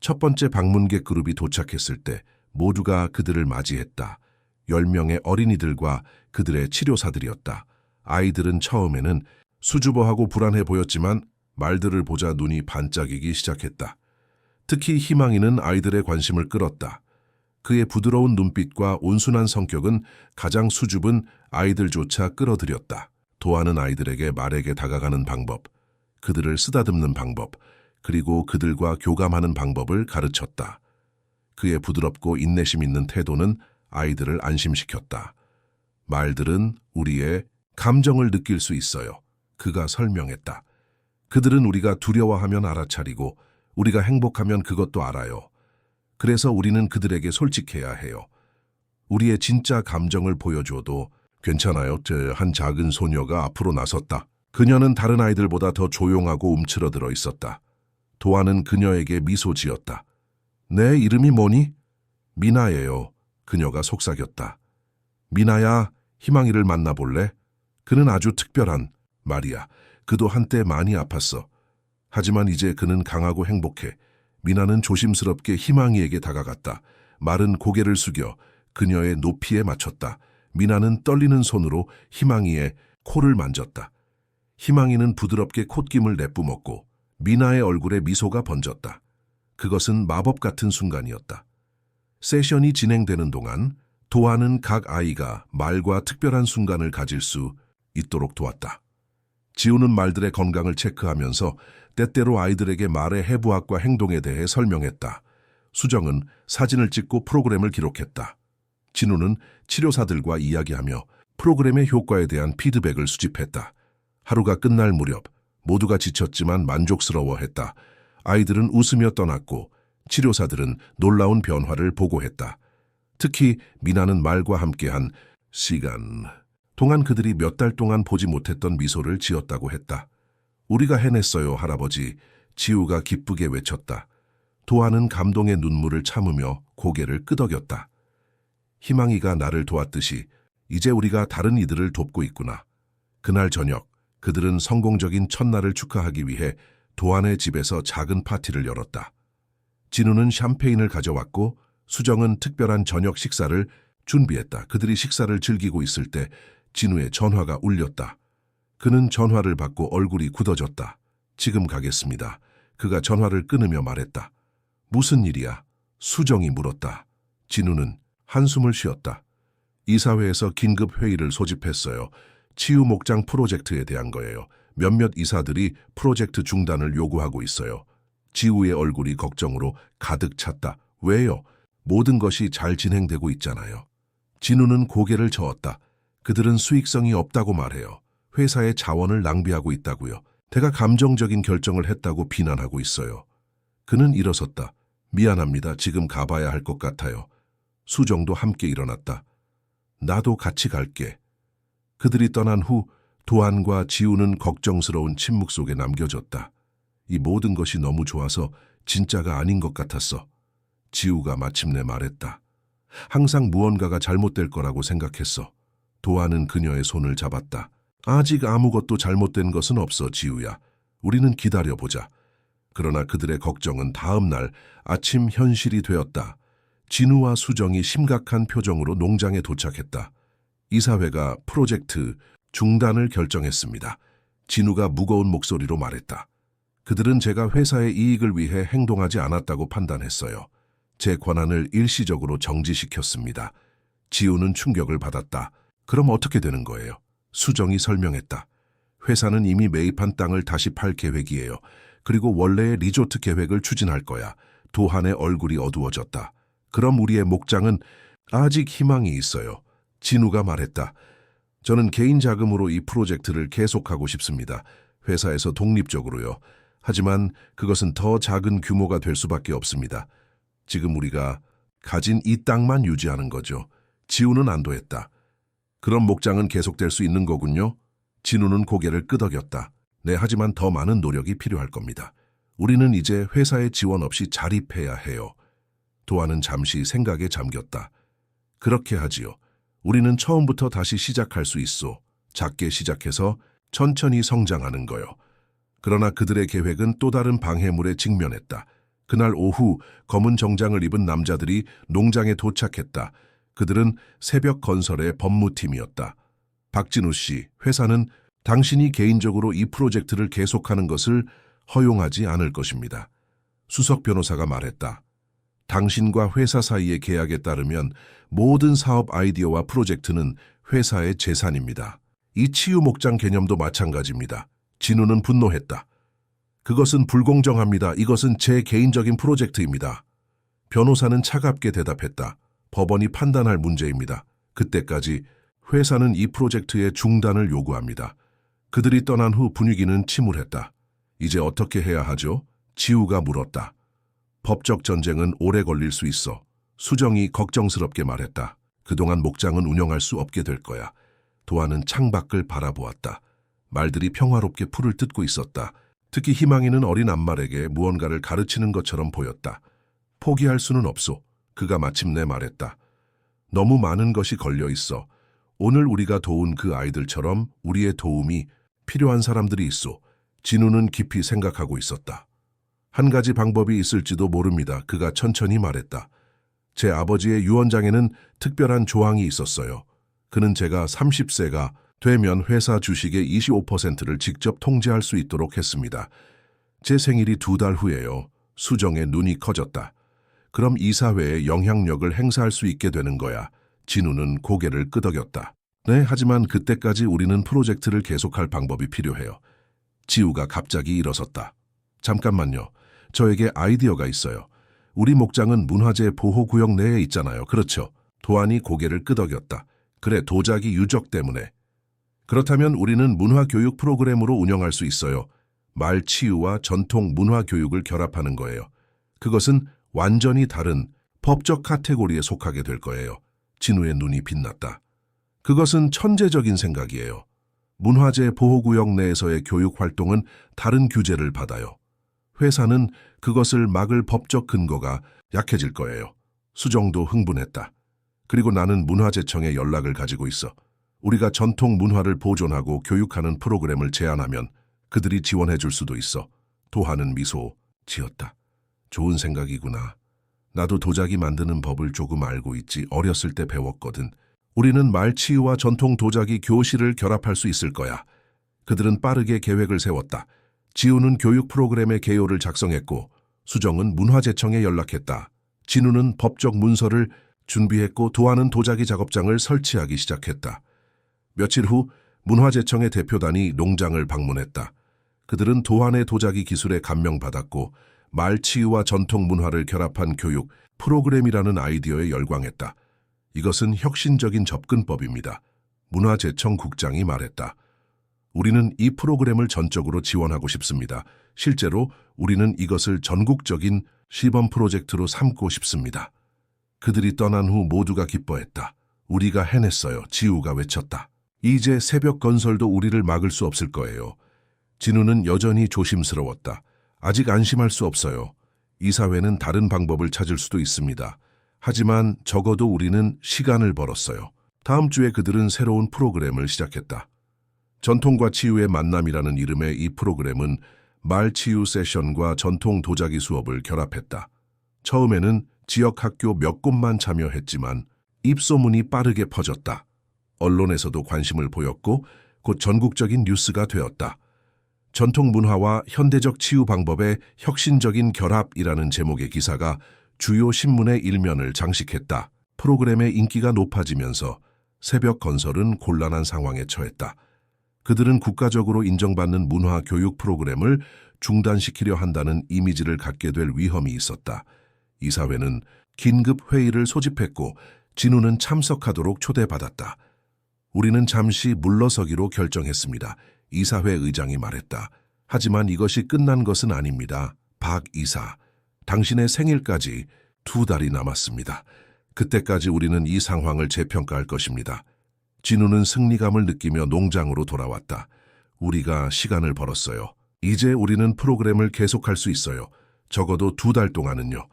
첫 번째 방문객 그룹이 도착했을 때 모두가 그들을 맞이했다. 10명의 어린이들과 그들의 치료사들이었다. 아이들은 처음에는 수줍어하고 불안해 보였지만 말들을 보자 눈이 반짝이기 시작했다. 특히 희망이는 아이들의 관심을 끌었다. 그의 부드러운 눈빛과 온순한 성격은 가장 수줍은 아이들조차 끌어들였다. 도안은 아이들에게 말에게 다가가는 방법, 그들을 쓰다듬는 방법, 그리고 그들과 교감하는 방법을 가르쳤다. 그의 부드럽고 인내심 있는 태도는 아이들을 안심시켰다. 말들은 우리의 감정을 느낄 수 있어요. 그가 설명했다. 그들은 우리가 두려워하면 알아차리고 우리가 행복하면 그것도 알아요. 그래서 우리는 그들에게 솔직해야 해요. 우리의 진짜 감정을 보여줘도 괜찮아요. 한 작은 소녀가 앞으로 나섰다. 그녀는 다른 아이들보다 더 조용하고 움츠러들어 있었다. 도안은 그녀에게 미소 지었다. 내 이름이 뭐니? 미나예요. 그녀가 속삭였다. 미나야, 희망이를 만나볼래? 그는 아주 특별한 말이야. 그도 한때 많이 아팠어. 하지만 이제 그는 강하고 행복해. 미나는 조심스럽게 희망이에게 다가갔다. 말은 고개를 숙여 그녀의 높이에 맞췄다. 미나는 떨리는 손으로 희망이의 코를 만졌다. 희망이는 부드럽게 콧김을 내뿜었고 미나의 얼굴에 미소가 번졌다. 그것은 마법 같은 순간이었다. 세션이 진행되는 동안 도안은 각 아이가 말과 특별한 순간을 가질 수 있도록 도왔다. 지우는 말들의 건강을 체크하면서 때때로 아이들에게 말의 해부학과 행동에 대해 설명했다. 수정은 사진을 찍고 프로그램을 기록했다. 진우는 치료사들과 이야기하며 프로그램의 효과에 대한 피드백을 수집했다. 하루가 끝날 무렵 모두가 지쳤지만 만족스러워했다. 아이들은 웃으며 떠났고 치료사들은 놀라운 변화를 보고했다. 특히 미나는 말과 함께한 시간 동안 그들이 몇 달 동안 보지 못했던 미소를 지었다고 했다. 우리가 해냈어요, 할아버지. 지우가 기쁘게 외쳤다. 도안은 감동의 눈물을 참으며 고개를 끄덕였다. 희망이가 나를 도왔듯이 이제 우리가 다른 이들을 돕고 있구나. 그날 저녁 그들은 성공적인 첫날을 축하하기 위해 도안의 집에서 작은 파티를 열었다. 진우는 샴페인을 가져왔고 수정은 특별한 저녁 식사를 준비했다. 그들이 식사를 즐기고 있을 때 진우의 전화가 울렸다. 그는 전화를 받고 얼굴이 굳어졌다. 지금 가겠습니다. 그가 전화를 끊으며 말했다. 무슨 일이야? 수정이 물었다. 진우는 한숨을 쉬었다. 이사회에서 긴급 회의를 소집했어요. 치유 목장 프로젝트에 대한 거예요. 몇몇 이사들이 프로젝트 중단을 요구하고 있어요. 지우의 얼굴이 걱정으로 가득 찼다. 왜요? 모든 것이 잘 진행되고 있잖아요. 진우는 고개를 저었다. 그들은 수익성이 없다고 말해요. 회사의 자원을 낭비하고 있다고요. 내가 감정적인 결정을 했다고 비난하고 있어요. 그는 일어섰다. 미안합니다. 지금 가봐야 할 것 같아요. 수정도 함께 일어났다. 나도 같이 갈게. 그들이 떠난 후 도안과 지우는 걱정스러운 침묵 속에 남겨졌다. 이 모든 것이 너무 좋아서 진짜가 아닌 것 같았어. 지우가 마침내 말했다. 항상 무언가가 잘못될 거라고 생각했어. 도안은 그녀의 손을 잡았다. 아직 아무것도 잘못된 것은 없어, 지우야. 우리는 기다려보자. 그러나 그들의 걱정은 다음 날 아침 현실이 되었다. 진우와 수정이 심각한 표정으로 농장에 도착했다. 이사회가 프로젝트 중단을 결정했습니다. 진우가 무거운 목소리로 말했다. 그들은 제가 회사의 이익을 위해 행동하지 않았다고 판단했어요. 제 권한을 일시적으로 정지시켰습니다. 지우는 충격을 받았다. 그럼 어떻게 되는 거예요? 수정이 설명했다. 회사는 이미 매입한 땅을 다시 팔 계획이에요. 그리고 원래의 리조트 계획을 추진할 거야. 도한의 얼굴이 어두워졌다. 그럼 우리의 목장은 아직 희망이 있어요. 진우가 말했다. 저는 개인 자금으로 이 프로젝트를 계속하고 싶습니다. 회사에서 독립적으로요. 하지만 그것은 더 작은 규모가 될 수밖에 없습니다. 지금 우리가 가진 이 땅만 유지하는 거죠. 지우는 안도했다. 그럼 목장은 계속될 수 있는 거군요? 진우는 고개를 끄덕였다. 네, 하지만 더 많은 노력이 필요할 겁니다. 우리는 이제 회사의 지원 없이 자립해야 해요. 도안은 잠시 생각에 잠겼다. 그렇게 하지요. 우리는 처음부터 다시 시작할 수 있어. 작게 시작해서 천천히 성장하는 거요. 그러나 그들의 계획은 또 다른 방해물에 직면했다. 그날 오후 검은 정장을 입은 남자들이 농장에 도착했다. 그들은 새벽 건설의 법무팀이었다. 박진우 씨, 회사는 당신이 개인적으로 이 프로젝트를 계속하는 것을 허용하지 않을 것입니다. 수석 변호사가 말했다. 당신과 회사 사이의 계약에 따르면 모든 사업 아이디어와 프로젝트는 회사의 재산입니다. 이 치유 목장 개념도 마찬가지입니다. 진우는 분노했다. 그것은 불공정합니다. 이것은 제 개인적인 프로젝트입니다. 변호사는 차갑게 대답했다. 법원이 판단할 문제입니다. 그때까지 회사는 이 프로젝트의 중단을 요구합니다. 그들이 떠난 후 분위기는 침울했다. 이제 어떻게 해야 하죠? 지우가 물었다. 법적 전쟁은 오래 걸릴 수 있어. 수정이 걱정스럽게 말했다. 그동안 목장은 운영할 수 없게 될 거야. 도안은 창밖을 바라보았다. 말들이 평화롭게 풀을 뜯고 있었다. 특히 희망이는 어린 암말에게 무언가를 가르치는 것처럼 보였다. 포기할 수는 없소. 그가 마침내 말했다. 너무 많은 것이 걸려 있어. 오늘 우리가 도운 그 아이들처럼 우리의 도움이 필요한 사람들이 있소. 진우는 깊이 생각하고 있었다. 한 가지 방법이 있을지도 모릅니다. 그가 천천히 말했다. 제 아버지의 유언장에는 특별한 조항이 있었어요. 그는 제가 30세가 되면 회사 주식의 25%를 직접 통제할 수 있도록 했습니다. 제 생일이 2달 후에요. 수정의 눈이 커졌다. 그럼 이사회에 영향력을 행사할 수 있게 되는 거야. 진우는 고개를 끄덕였다. 네, 하지만 그때까지 우리는 프로젝트를 계속할 방법이 필요해요. 지우가 갑자기 일어섰다. 잠깐만요. 저에게 아이디어가 있어요. 우리 목장은 문화재 보호구역 내에 있잖아요. 그렇죠? 도안이 고개를 끄덕였다. 그래, 도자기 유적 때문에. 그렇다면 우리는 문화교육 프로그램으로 운영할 수 있어요. 말 치유와 전통 문화교육을 결합하는 거예요. 그것은 완전히 다른 법적 카테고리에 속하게 될 거예요. 진우의 눈이 빛났다. 그것은 천재적인 생각이에요. 문화재 보호구역 내에서의 교육 활동은 다른 규제를 받아요. 회사는 그것을 막을 법적 근거가 약해질 거예요. 수정도 흥분했다. 그리고 나는 문화재청에 연락을 가지고 있어. 우리가 전통 문화를 보존하고 교육하는 프로그램을 제안하면 그들이 지원해 줄 수도 있어. 도하는 미소 지었다. 좋은 생각이구나. 나도 도자기 만드는 법을 조금 알고 있지. 어렸을 때 배웠거든. 우리는 말치유와 전통 도자기 교실을 결합할 수 있을 거야. 그들은 빠르게 계획을 세웠다. 지우는 교육 프로그램의 개요를 작성했고 수정은 문화재청에 연락했다. 진우는 법적 문서를 준비했고 도안은 도자기 작업장을 설치하기 시작했다. 며칠 후 문화재청의 대표단이 농장을 방문했다. 그들은 도안의 도자기 기술에 감명받았고 말치유와 전통 문화를 결합한 교육 프로그램이라는 아이디어에 열광했다. 이것은 혁신적인 접근법입니다. 문화재청 국장이 말했다. 우리는 이 프로그램을 전적으로 지원하고 싶습니다. 실제로 우리는 이것을 전국적인 시범 프로젝트로 삼고 싶습니다. 그들이 떠난 후 모두가 기뻐했다. 우리가 해냈어요. 지우가 외쳤다. 이제 새벽 건설도 우리를 막을 수 없을 거예요. 진우는 여전히 조심스러웠다. 아직 안심할 수 없어요. 이사회는 다른 방법을 찾을 수도 있습니다. 하지만 적어도 우리는 시간을 벌었어요. 다음 주에 그들은 새로운 프로그램을 시작했다. 전통과 치유의 만남이라는 이름의 이 프로그램은 말 치유 세션과 전통 도자기 수업을 결합했다. 처음에는 지역 학교 몇 곳만 참여했지만 입소문이 빠르게 퍼졌다. 언론에서도 관심을 보였고 곧 전국적인 뉴스가 되었다. 전통 문화와 현대적 치유 방법의 혁신적인 결합이라는 제목의 기사가 주요 신문의 일면을 장식했다. 프로그램의 인기가 높아지면서 새벽 건설은 곤란한 상황에 처했다. 그들은 국가적으로 인정받는 문화 교육 프로그램을 중단시키려 한다는 이미지를 갖게 될 위험이 있었다. 이사회는 긴급 회의를 소집했고 진우는 참석하도록 초대받았다. 우리는 잠시 물러서기로 결정했습니다. 이사회 의장이 말했다. 하지만 이것이 끝난 것은 아닙니다. 박 이사, 당신의 생일까지 2달이 남았습니다. 그때까지 우리는 이 상황을 재평가할 것입니다. 진우는 승리감을 느끼며 농장으로 돌아왔다. 우리가 시간을 벌었어요. 이제 우리는 프로그램을 계속할 수 있어요. 적어도 2달 동안은요.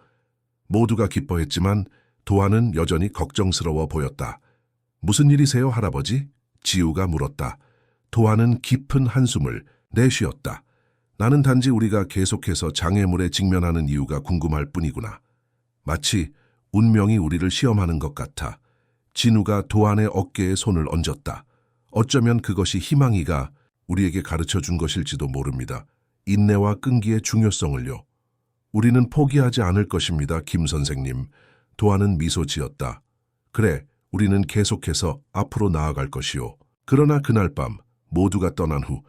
모두가 기뻐했지만 도하는 여전히 걱정스러워 보였다. 무슨 일이세요, 할아버지? 지우가 물었다. 도하는 깊은 한숨을 내쉬었다. 나는 단지 우리가 계속해서 장애물에 직면하는 이유가 궁금할 뿐이구나. 마치 운명이 우리를 시험하는 것 같아. 진우가 도한의 어깨에 손을 얹었다. 어쩌면 그것이 희망이가 우리에게 가르쳐 준 것일지도 모릅니다. 인내와 끈기의 중요성을요. 우리는 포기하지 않을 것입니다, 김 선생님. 도한은 미소 지었다. 그래, 우리는 계속해서 앞으로 나아갈 것이요. 그러나 그날 밤 모두가 떠난 후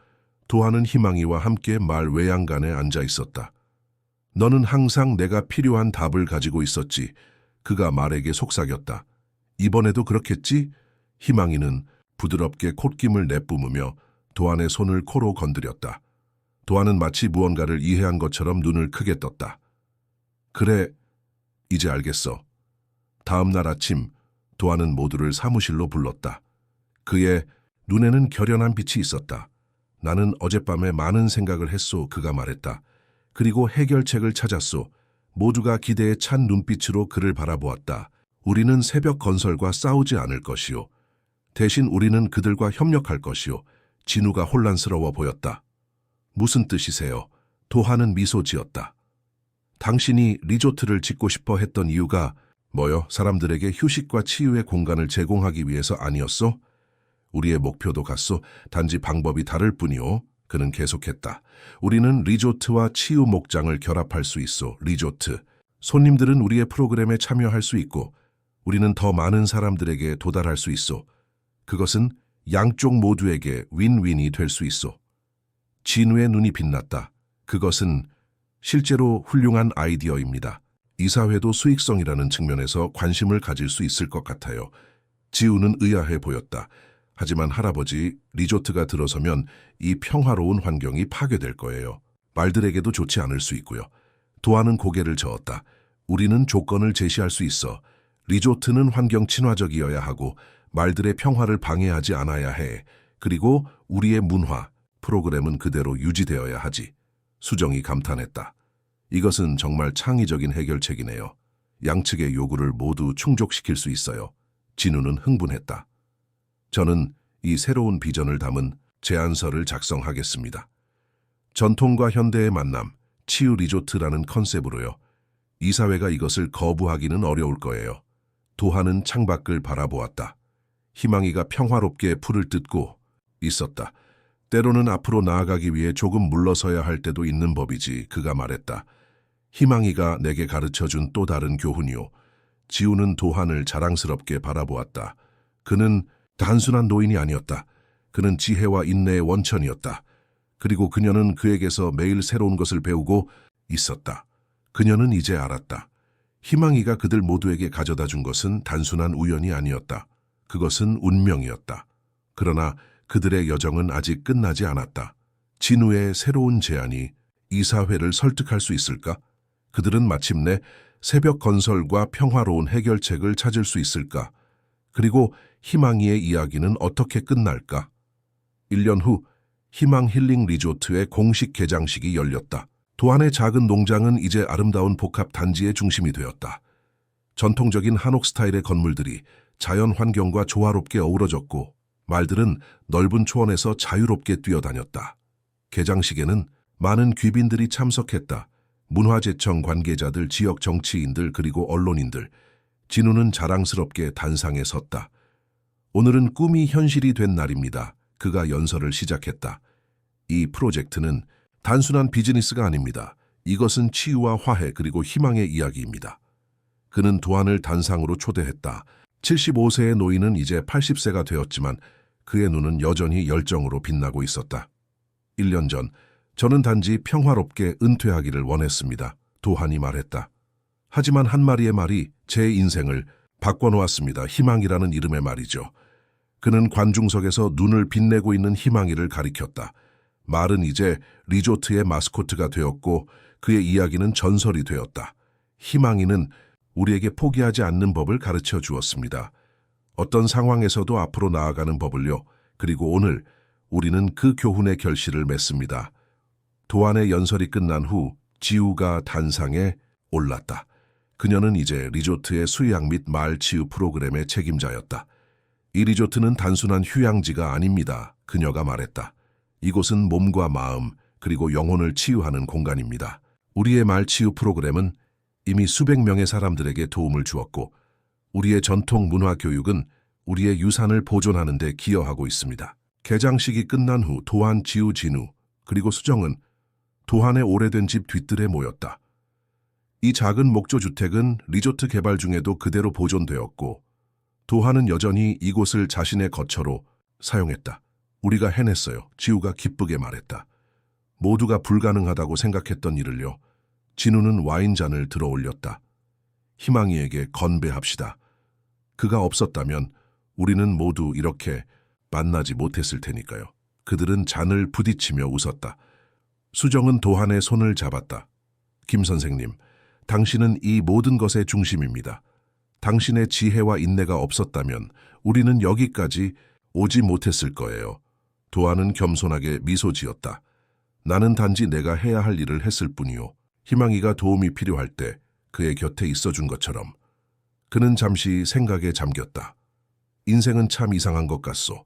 도한은 희망이와 함께 말 외양간에 앉아 있었다. 너는 항상 내가 필요한 답을 가지고 있었지. 그가 말에게 속삭였다. 이번에도 그렇겠지? 희망이는 부드럽게 콧김을 내뿜으며 도한의 손을 코로 건드렸다. 도한은 마치 무언가를 이해한 것처럼 눈을 크게 떴다. 그래, 이제 알겠어. 다음 날 아침 도한은 모두를 사무실로 불렀다. 그의 눈에는 결연한 빛이 있었다. 나는 어젯밤에 많은 생각을 했소, 그가 말했다. 그리고 해결책을 찾았소. 모두가 기대에 찬 눈빛으로 그를 바라보았다. 우리는 새벽 건설과 싸우지 않을 것이요. 대신 우리는 그들과 협력할 것이요. 진우가 혼란스러워 보였다. 무슨 뜻이세요? 도하는 미소 지었다. 당신이 리조트를 짓고 싶어 했던 이유가 뭐요? 사람들에게 휴식과 치유의 공간을 제공하기 위해서 아니었소? 우리의 목표도 같소. 단지 방법이 다를 뿐이요. 그는 계속했다. 우리는 리조트와 치유 목장을 결합할 수 있소. 리조트. 손님들은 우리의 프로그램에 참여할 수 있고 우리는 더 많은 사람들에게 도달할 수 있소. 그것은 양쪽 모두에게 윈윈이 될 수 있소. 진우의 눈이 빛났다. 그것은 실제로 훌륭한 아이디어입니다. 이사회도 수익성이라는 측면에서 관심을 가질 수 있을 것 같아요. 지우는 의아해 보였다. 하지만 할아버지, 리조트가 들어서면 이 평화로운 환경이 파괴될 거예요. 말들에게도 좋지 않을 수 있고요. 도하는 고개를 저었다. 우리는 조건을 제시할 수 있어. 리조트는 환경 친화적이어야 하고 말들의 평화를 방해하지 않아야 해. 그리고 우리의 문화, 프로그램은 그대로 유지되어야 하지. 수정이 감탄했다. 이것은 정말 창의적인 해결책이네요. 양측의 요구를 모두 충족시킬 수 있어요. 진우는 흥분했다. 저는 이 새로운 비전을 담은 제안서를 작성하겠습니다. 전통과 현대의 만남, 치유 리조트라는 컨셉으로요. 이사회가 이것을 거부하기는 어려울 거예요. 도하는 창밖을 바라보았다. 희망이가 평화롭게 풀을 뜯고 있었다. 때로는 앞으로 나아가기 위해 조금 물러서야 할 때도 있는 법이지, 그가 말했다. 희망이가 내게 가르쳐준 또 다른 교훈이요. 지우는 도한을 자랑스럽게 바라보았다. 그는 단순한 노인이 아니었다. 그는 지혜와 인내의 원천이었다. 그리고 그녀는 그에게서 매일 새로운 것을 배우고 있었다. 그녀는 이제 알았다. 희망이가 그들 모두에게 가져다 준 것은 단순한 우연이 아니었다. 그것은 운명이었다. 그러나 그들의 여정은 아직 끝나지 않았다. 진우의 새로운 제안이 이사회를 설득할 수 있을까? 그들은 마침내 새벽 건설과 평화로운 해결책을 찾을 수 있을까? 그리고 희망이의 이야기는 어떻게 끝날까? 1년 후 희망 힐링 리조트의 공식 개장식이 열렸다. 도안의 작은 농장은 이제 아름다운 복합 단지의 중심이 되었다. 전통적인 한옥 스타일의 건물들이 자연 환경과 조화롭게 어우러졌고 말들은 넓은 초원에서 자유롭게 뛰어다녔다. 개장식에는 많은 귀빈들이 참석했다. 문화재청 관계자들, 지역 정치인들, 그리고 언론인들. 진우는 자랑스럽게 단상에 섰다. 오늘은 꿈이 현실이 된 날입니다. 그가 연설을 시작했다. 이 프로젝트는 단순한 비즈니스가 아닙니다. 이것은 치유와 화해 그리고 희망의 이야기입니다. 그는 도안을 단상으로 초대했다. 75세의 노인은 이제 80세가 되었지만 그의 눈은 여전히 열정으로 빛나고 있었다. 1년 전 저는 단지 평화롭게 은퇴하기를 원했습니다. 도안이 말했다. 하지만 한 마리의 말이 제 인생을 바꿔놓았습니다. 희망이라는 이름의 말이죠. 그는 관중석에서 눈을 빛내고 있는 희망이를 가리켰다. 말은 이제 리조트의 마스코트가 되었고 그의 이야기는 전설이 되었다. 희망이는 우리에게 포기하지 않는 법을 가르쳐 주었습니다. 어떤 상황에서도 앞으로 나아가는 법을요. 그리고 오늘 우리는 그 교훈의 결실을 맺습니다. 도안의 연설이 끝난 후 지우가 단상에 올랐다. 그녀는 이제 리조트의 수양 및 마을 치유 프로그램의 책임자였다. 이 리조트는 단순한 휴양지가 아닙니다. 그녀가 말했다. 이곳은 몸과 마음 그리고 영혼을 치유하는 공간입니다. 우리의 마을 치유 프로그램은 이미 수백 명의 사람들에게 도움을 주었고 우리의 전통 문화 교육은 우리의 유산을 보존하는 데 기여하고 있습니다. 개장식이 끝난 후 도안, 지우, 진우 그리고 수정은 도안의 오래된 집 뒤뜰에 모였다. 이 작은 목조주택은 리조트 개발 중에도 그대로 보존되었고 도안은 여전히 이곳을 자신의 거처로 사용했다. 우리가 해냈어요. 지우가 기쁘게 말했다. 모두가 불가능하다고 생각했던 일을요. 진우는 와인잔을 들어 올렸다. 희망이에게 건배합시다. 그가 없었다면 우리는 모두 이렇게 만나지 못했을 테니까요. 그들은 잔을 부딪히며 웃었다. 수정은 도안의 손을 잡았다. 김 선생님, 당신은 이 모든 것의 중심입니다. 당신의 지혜와 인내가 없었다면 우리는 여기까지 오지 못했을 거예요. 도안은 겸손하게 미소 지었다. 나는 단지 내가 해야 할 일을 했을 뿐이요. 희망이가 도움이 필요할 때 그의 곁에 있어준 것처럼. 그는 잠시 생각에 잠겼다. 인생은 참 이상한 것 같소.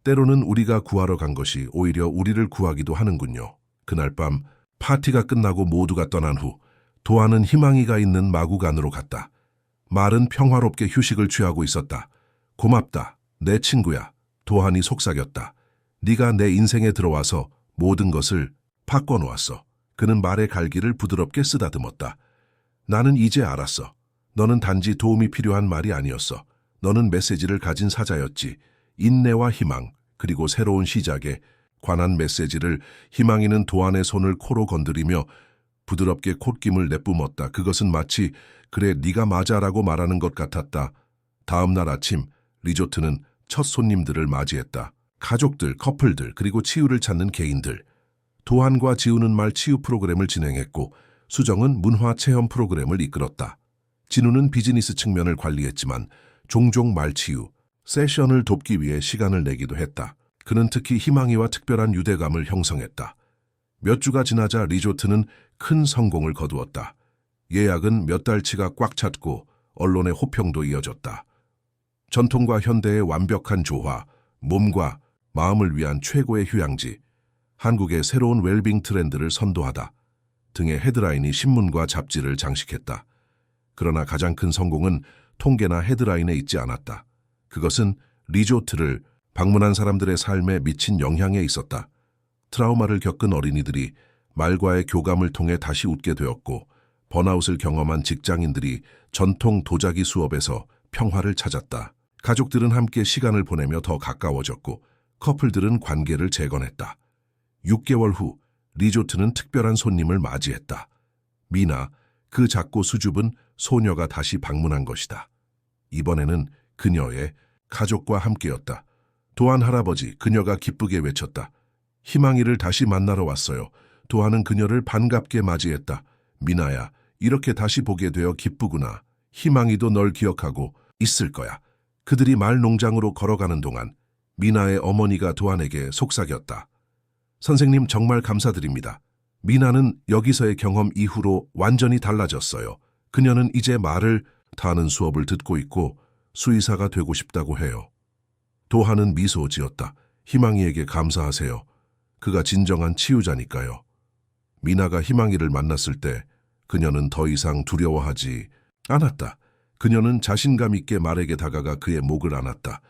때로는 우리가 구하러 간 것이 오히려 우리를 구하기도 하는군요. 그날 밤 파티가 끝나고 모두가 떠난 후 도안은 희망이가 있는 마구간으로 갔다. 말은 평화롭게 휴식을 취하고 있었다. 고맙다, 내 친구야. 도안이 속삭였다. 네가 내 인생에 들어와서 모든 것을 바꿔놓았어. 그는 말의 갈기를 부드럽게 쓰다듬었다. 나는 이제 알았어. 너는 단지 도움이 필요한 말이 아니었어. 너는 메시지를 가진 사자였지. 인내와 희망, 그리고 새로운 시작에 관한 메시지를. 희망이는 도안의 손을 코로 건드리며 부드럽게 콧김을 내뿜었다. 그것은 마치 그래 네가 맞아라고 말하는 것 같았다. 다음 날 아침 리조트는 첫 손님들을 맞이했다. 가족들, 커플들, 그리고 치유를 찾는 개인들. 도안과 지우는 말 치유 프로그램을 진행했고 수정은 문화 체험 프로그램을 이끌었다. 진우는 비즈니스 측면을 관리했지만 종종 말 치유 세션을 돕기 위해 시간을 내기도 했다. 그는 특히 희망이와 특별한 유대감을 형성했다. 몇 주가 지나자 리조트는 큰 성공을 거두었다. 예약은 몇 달치가 꽉 찼고 언론의 호평도 이어졌다. 전통과 현대의 완벽한 조화, 몸과 마음을 위한 최고의 휴양지, 한국의 새로운 웰빙 트렌드를 선도하다 등의 헤드라인이 신문과 잡지를 장식했다. 그러나 가장 큰 성공은 통계나 헤드라인에 있지 않았다. 그것은 리조트를 방문한 사람들의 삶에 미친 영향에 있었다. 트라우마를 겪은 어린이들이 말과의 교감을 통해 다시 웃게 되었고 번아웃을 경험한 직장인들이 전통 도자기 수업에서 평화를 찾았다. 가족들은 함께 시간을 보내며 더 가까워졌고 커플들은 관계를 재건했다. 6개월 후 리조트는 특별한 손님을 맞이했다. 미나, 그 작고 수줍은 소녀가 다시 방문한 것이다. 이번에는 그녀의 가족과 함께였다. 도안 할아버지, 그녀가 기쁘게 외쳤다. 희망이를 다시 만나러 왔어요. 도안은 그녀를 반갑게 맞이했다. 미나야, 이렇게 다시 보게 되어 기쁘구나. 희망이도 널 기억하고 있을 거야. 그들이 말 농장으로 걸어가는 동안 미나의 어머니가 도안에게 속삭였다. 선생님 정말 감사드립니다. 미나는 여기서의 경험 이후로 완전히 달라졌어요. 그녀는 이제 말을 타는 수업을 듣고 있고 수의사가 되고 싶다고 해요. 도안은 미소 지었다. 희망이에게 감사하세요. 그가 진정한 치유자니까요. 미나가 희망이를 만났을 때 그녀는 더 이상 두려워하지 않았다. 그녀는 자신감 있게 말에게 다가가 그의 목을 안았다.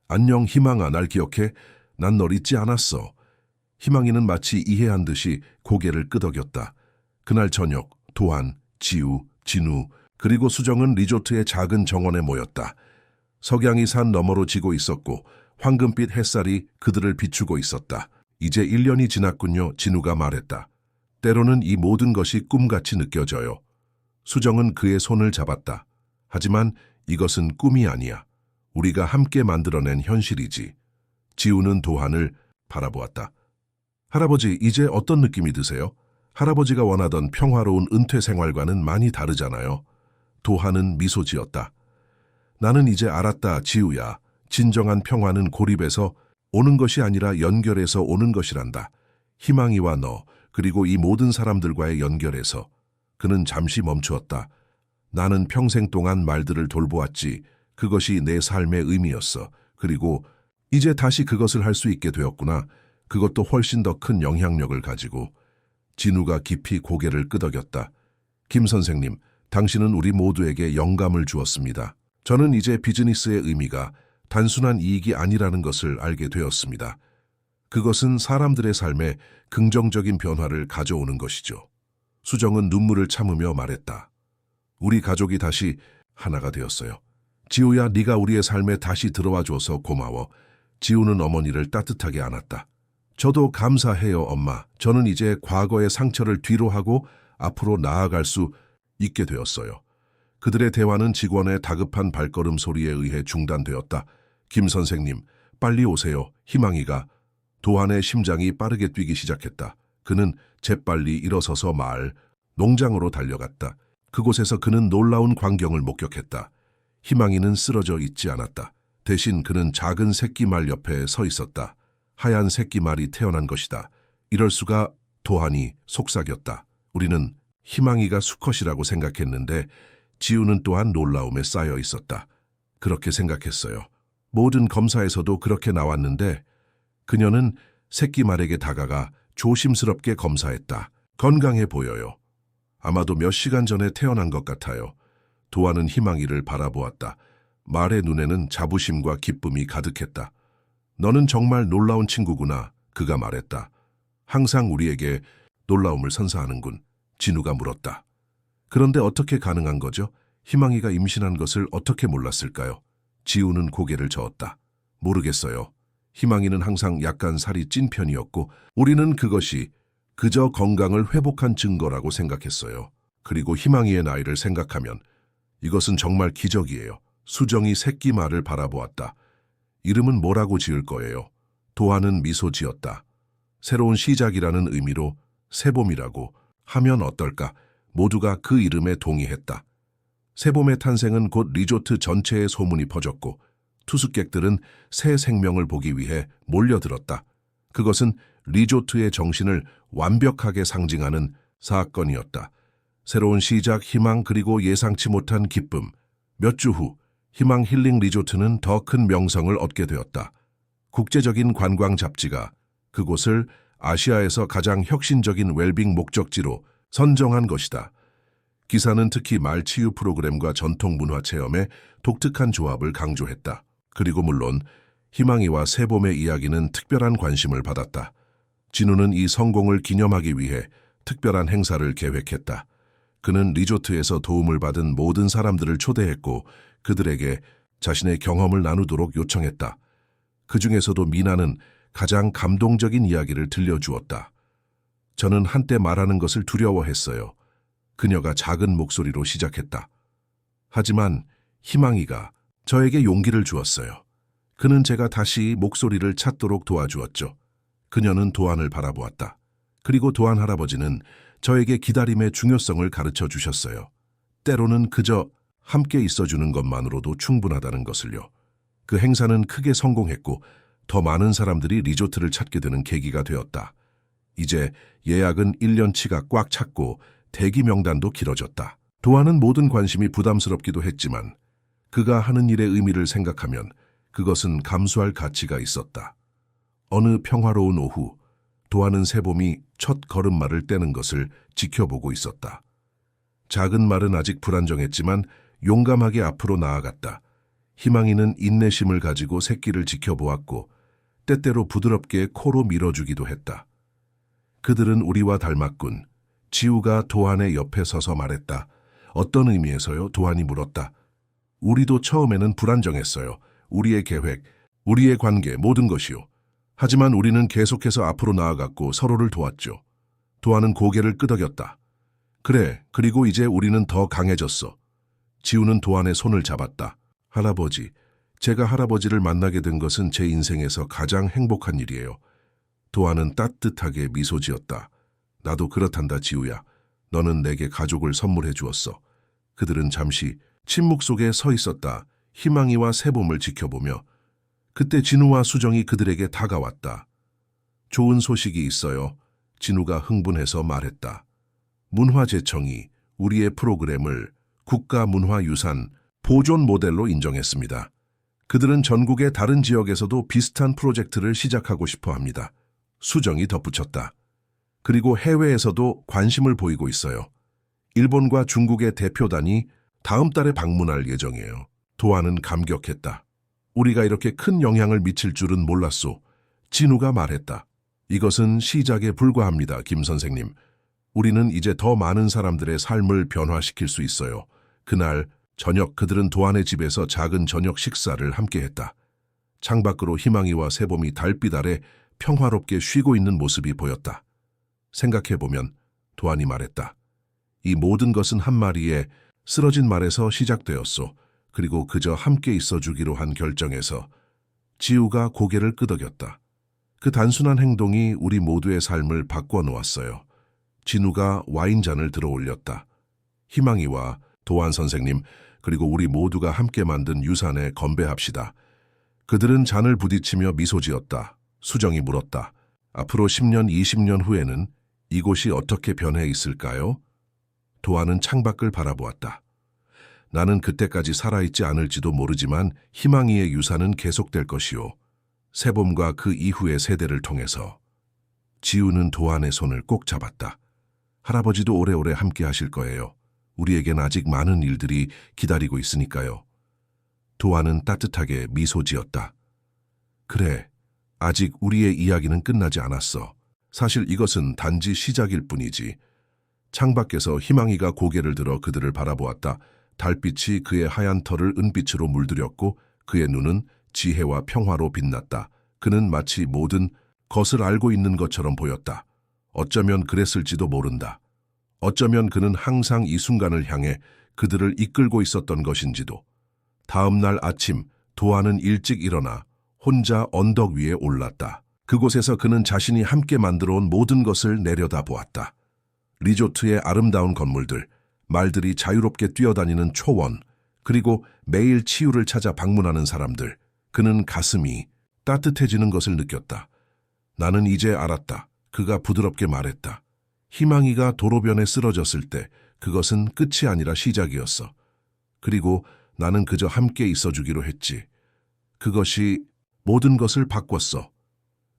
안녕 희망아, 날 기억해? 난 널 잊지 않았어. 희망이는 마치 이해한 듯이 고개를 끄덕였다. 그날 저녁 도한, 지우, 진우 그리고 수정은 리조트의 작은 정원에 모였다. 석양이 산 너머로 지고 있었고 황금빛 햇살이 그들을 비추고 있었다. 이제 1년이 지났군요. 진우가 말했다. 때로는 이 모든 것이 꿈같이 느껴져요. 수정은 그의 손을 잡았다. 하지만 이것은 꿈이 아니야. 우리가 함께 만들어낸 현실이지. 지우는 도한을 바라보았다. 할아버지, 이제 어떤 느낌이 드세요? 할아버지가 원하던 평화로운 은퇴 생활과는 많이 다르잖아요. 도한은 미소 지었다. 나는 이제 알았다, 지우야. 진정한 평화는 고립에서 오는 것이 아니라 연결해서 오는 것이란다. 희망이와 너, 그리고 이 모든 사람들과의 연결에서. 그는 잠시 멈추었다. 나는 평생 동안 말들을 돌보았지. 그것이 내 삶의 의미였어. 그리고 이제 다시 그것을 할 수 있게 되었구나. 그것도 훨씬 더 큰 영향력을 가지고. 진우가 깊이 고개를 끄덕였다. 김 선생님, 당신은 우리 모두에게 영감을 주었습니다. 저는 이제 비즈니스의 의미가 단순한 이익이 아니라는 것을 알게 되었습니다. 그것은 사람들의 삶에 긍정적인 변화를 가져오는 것이죠. 수정은 눈물을 참으며 말했다. 우리 가족이 다시 하나가 되었어요. 지우야, 네가 우리의 삶에 다시 들어와 줘서 고마워. 지우는 어머니를 따뜻하게 안았다. 저도 감사해요, 엄마. 저는 이제 과거의 상처를 뒤로 하고 앞으로 나아갈 수 있게 되었어요. 그들의 대화는 직원의 다급한 발걸음 소리에 의해 중단되었다. 김 선생님, 빨리 오세요. 희망이가. 도한의 심장이 빠르게 뛰기 시작했다. 그는 재빨리 일어서서 마을, 농장으로 달려갔다. 그곳에서 그는 놀라운 광경을 목격했다. 희망이는 쓰러져 있지 않았다. 대신 그는 작은 새끼말 옆에 서 있었다. 하얀 새끼말이 태어난 것이다. 이럴 수가. 도한이 속삭였다. 우리는 희망이가 수컷이라고 생각했는데 지우는 또한 놀라움에 쌓여 있었다. 그렇게 생각했어요. 모든 검사에서도 그렇게 나왔는데 그녀는 새끼말에게 다가가 조심스럽게 검사했다. 건강해 보여요. 아마도 몇 시간 전에 태어난 것 같아요. 도한은 희망이를 바라보았다. 말의 눈에는 자부심과 기쁨이 가득했다. 너는 정말 놀라운 친구구나. 그가 말했다. 항상 우리에게 놀라움을 선사하는군. 진우가 물었다. 그런데 어떻게 가능한 거죠? 희망이가 임신한 것을 어떻게 몰랐을까요? 지우는 고개를 저었다. 모르겠어요. 희망이는 항상 약간 살이 찐 편이었고 우리는 그것이 그저 건강을 회복한 증거라고 생각했어요. 그리고 희망이의 나이를 생각하면 이것은 정말 기적이에요. 수정이 새끼 말을 바라보았다. 이름은 뭐라고 지을 거예요? 도한은 미소 지었다. 새로운 시작이라는 의미로 새봄이라고 하면 어떨까? 모두가 그 이름에 동의했다. 새봄의 탄생은 곧 리조트 전체에 소문이 퍼졌고 투숙객들은 새 생명을 보기 위해 몰려들었다. 그것은 리조트의 정신을 완벽하게 상징하는 사건이었다. 새로운 시작, 희망, 그리고 예상치 못한 기쁨. 몇 주 후 희망 힐링 리조트는 더 큰 명성을 얻게 되었다. 국제적인 관광 잡지가 그곳을 아시아에서 가장 혁신적인 웰빙 목적지로 선정한 것이다. 기사는 특히 말 치유 프로그램과 전통 문화 체험의 독특한 조합을 강조했다. 그리고 물론 희망이와 새봄의 이야기는 특별한 관심을 받았다. 진우는 이 성공을 기념하기 위해 특별한 행사를 계획했다. 그는 리조트에서 도움을 받은 모든 사람들을 초대했고 그들에게 자신의 경험을 나누도록 요청했다. 그 중에서도 미나는 가장 감동적인 이야기를 들려주었다. 저는 한때 말하는 것을 두려워했어요. 그녀가 작은 목소리로 시작했다. 하지만 희망이가 저에게 용기를 주었어요. 그는 제가 다시 목소리를 찾도록 도와주었죠. 그녀는 도한을 바라보았다. 그리고 도한 할아버지는 저에게 기다림의 중요성을 가르쳐 주셨어요. 때로는 그저 함께 있어주는 것만으로도 충분하다는 것을요. 그 행사는 크게 성공했고 더 많은 사람들이 리조트를 찾게 되는 계기가 되었다. 이제 예약은 1년치가 꽉 찼고 대기 명단도 길어졌다. 도한은 모든 관심이 부담스럽기도 했지만 그가 하는 일의 의미를 생각하면 그것은 감수할 가치가 있었다. 어느 평화로운 오후 도하는 새봄이 첫 걸음마를 떼는 것을 지켜보고 있었다. 작은 말은 아직 불안정했지만 용감하게 앞으로 나아갔다. 희망이는 인내심을 가지고 새끼를 지켜보았고 때때로 부드럽게 코로 밀어주기도 했다. 그들은 우리와 닮았군. 지우가 도한의 옆에 서서 말했다. 어떤 의미에서요? 도한이 물었다. 우리도 처음에는 불안정했어요. 우리의 계획, 우리의 관계, 모든 것이요. 하지만 우리는 계속해서 앞으로 나아갔고 서로를 도왔죠. 도한은 고개를 끄덕였다. 그래, 그리고 이제 우리는 더 강해졌어. 지우는 도한의 손을 잡았다. 할아버지, 제가 할아버지를 만나게 된 것은 제 인생에서 가장 행복한 일이에요. 도한은 따뜻하게 미소 지었다. 나도 그렇단다, 지우야. 너는 내게 가족을 선물해 주었어. 그들은 잠시 침묵 속에 서 있었다. 희망이와 새봄을 지켜보며. 그때 진우와 수정이 그들에게 다가왔다. 좋은 소식이 있어요. 진우가 흥분해서 말했다. 문화재청이 우리의 프로그램을 국가문화유산 보존 모델로 인정했습니다. 그들은 전국의 다른 지역에서도 비슷한 프로젝트를 시작하고 싶어 합니다. 수정이 덧붙였다. 그리고 해외에서도 관심을 보이고 있어요. 일본과 중국의 대표단이 다음 달에 방문할 예정이에요. 도하는 감격했다. 우리가 이렇게 큰 영향을 미칠 줄은 몰랐소. 진우가 말했다. 이것은 시작에 불과합니다, 김 선생님. 우리는 이제 더 많은 사람들의 삶을 변화시킬 수 있어요. 그날 저녁 그들은 도한의 집에서 작은 저녁 식사를 함께했다. 창밖으로 희망이와 새봄이 달빛 아래 평화롭게 쉬고 있는 모습이 보였다. 생각해보면 도한이 말했다. 이 모든 것은 한 마리의 쓰러진 말에서 시작되었소. 그리고 그저 함께 있어주기로 한 결정에서. 지우가 고개를 끄덕였다. 그 단순한 행동이 우리 모두의 삶을 바꿔놓았어요. 진우가 와인잔을 들어 올렸다. 희망이와 도한 선생님, 그리고 우리 모두가 함께 만든 유산에 건배합시다. 그들은 잔을 부딪히며 미소 지었다. 수정이 물었다. 앞으로 10년, 20년 후에는 이곳이 어떻게 변해 있을까요? 도한은 창밖을 바라보았다. 나는 그때까지 살아있지 않을지도 모르지만 희망이의 유산은 계속될 것이요. 새봄과 그 이후의 세대를 통해서. 지우는 도한의 손을 꼭 잡았다. 할아버지도 오래오래 함께 하실 거예요. 우리에겐 아직 많은 일들이 기다리고 있으니까요. 도한은 따뜻하게 미소 지었다. 그래, 아직 우리의 이야기는 끝나지 않았어. 사실 이것은 단지 시작일 뿐이지. 창밖에서 희망이가 고개를 들어 그들을 바라보았다. 달빛이 그의 하얀 털을 은빛으로 물들였고 그의 눈은 지혜와 평화로 빛났다. 그는 마치 모든 것을 알고 있는 것처럼 보였다. 어쩌면 그랬을지도 모른다. 어쩌면 그는 항상 이 순간을 향해 그들을 이끌고 있었던 것인지도. 다음 날 아침 도하는 일찍 일어나 혼자 언덕 위에 올랐다. 그곳에서 그는 자신이 함께 만들어 온 모든 것을 내려다보았다. 리조트의 아름다운 건물들, 말들이 자유롭게 뛰어다니는 초원, 그리고 매일 치유를 찾아 방문하는 사람들. 그는 가슴이 따뜻해지는 것을 느꼈다. 나는 이제 알았다. 그가 부드럽게 말했다. 희망이가 도로변에 쓰러졌을 때 그것은 끝이 아니라 시작이었어. 그리고 나는 그저 함께 있어주기로 했지. 그것이 모든 것을 바꿨어.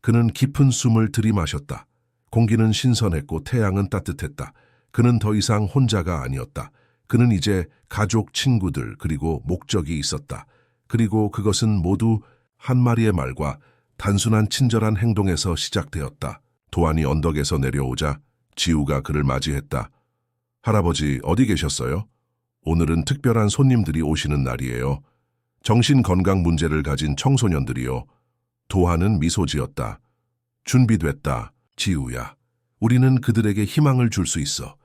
그는 깊은 숨을 들이마셨다. 공기는 신선했고 태양은 따뜻했다. 그는 더 이상 혼자가 아니었다. 그는 이제 가족, 친구들, 그리고 목적이 있었다. 그리고 그것은 모두 한 마리의 말과 단순한 친절한 행동에서 시작되었다. 도한이 언덕에서 내려오자 지우가 그를 맞이했다. 할아버지, 어디 계셨어요? 오늘은 특별한 손님들이 오시는 날이에요. 정신건강 문제를 가진 청소년들이요. 도한은 미소 지었다. 준비됐다, 지우야. 우리는 그들에게 희망을 줄 수 있어.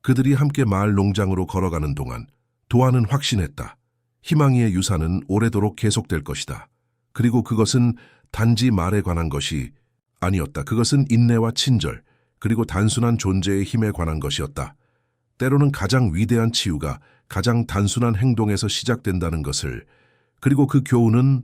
그들이 함께 마을 농장으로 걸어가는 동안 도한은 확신했다. 희망이의 유산은 오래도록 계속될 것이다. 그리고 그것은 단지 말에 관한 것이 아니었다. 그것은 인내와 친절, 그리고 단순한 존재의 힘에 관한 것이었다. 때로는 가장 위대한 치유가 가장 단순한 행동에서 시작된다는 것을, 그리고 그 교훈은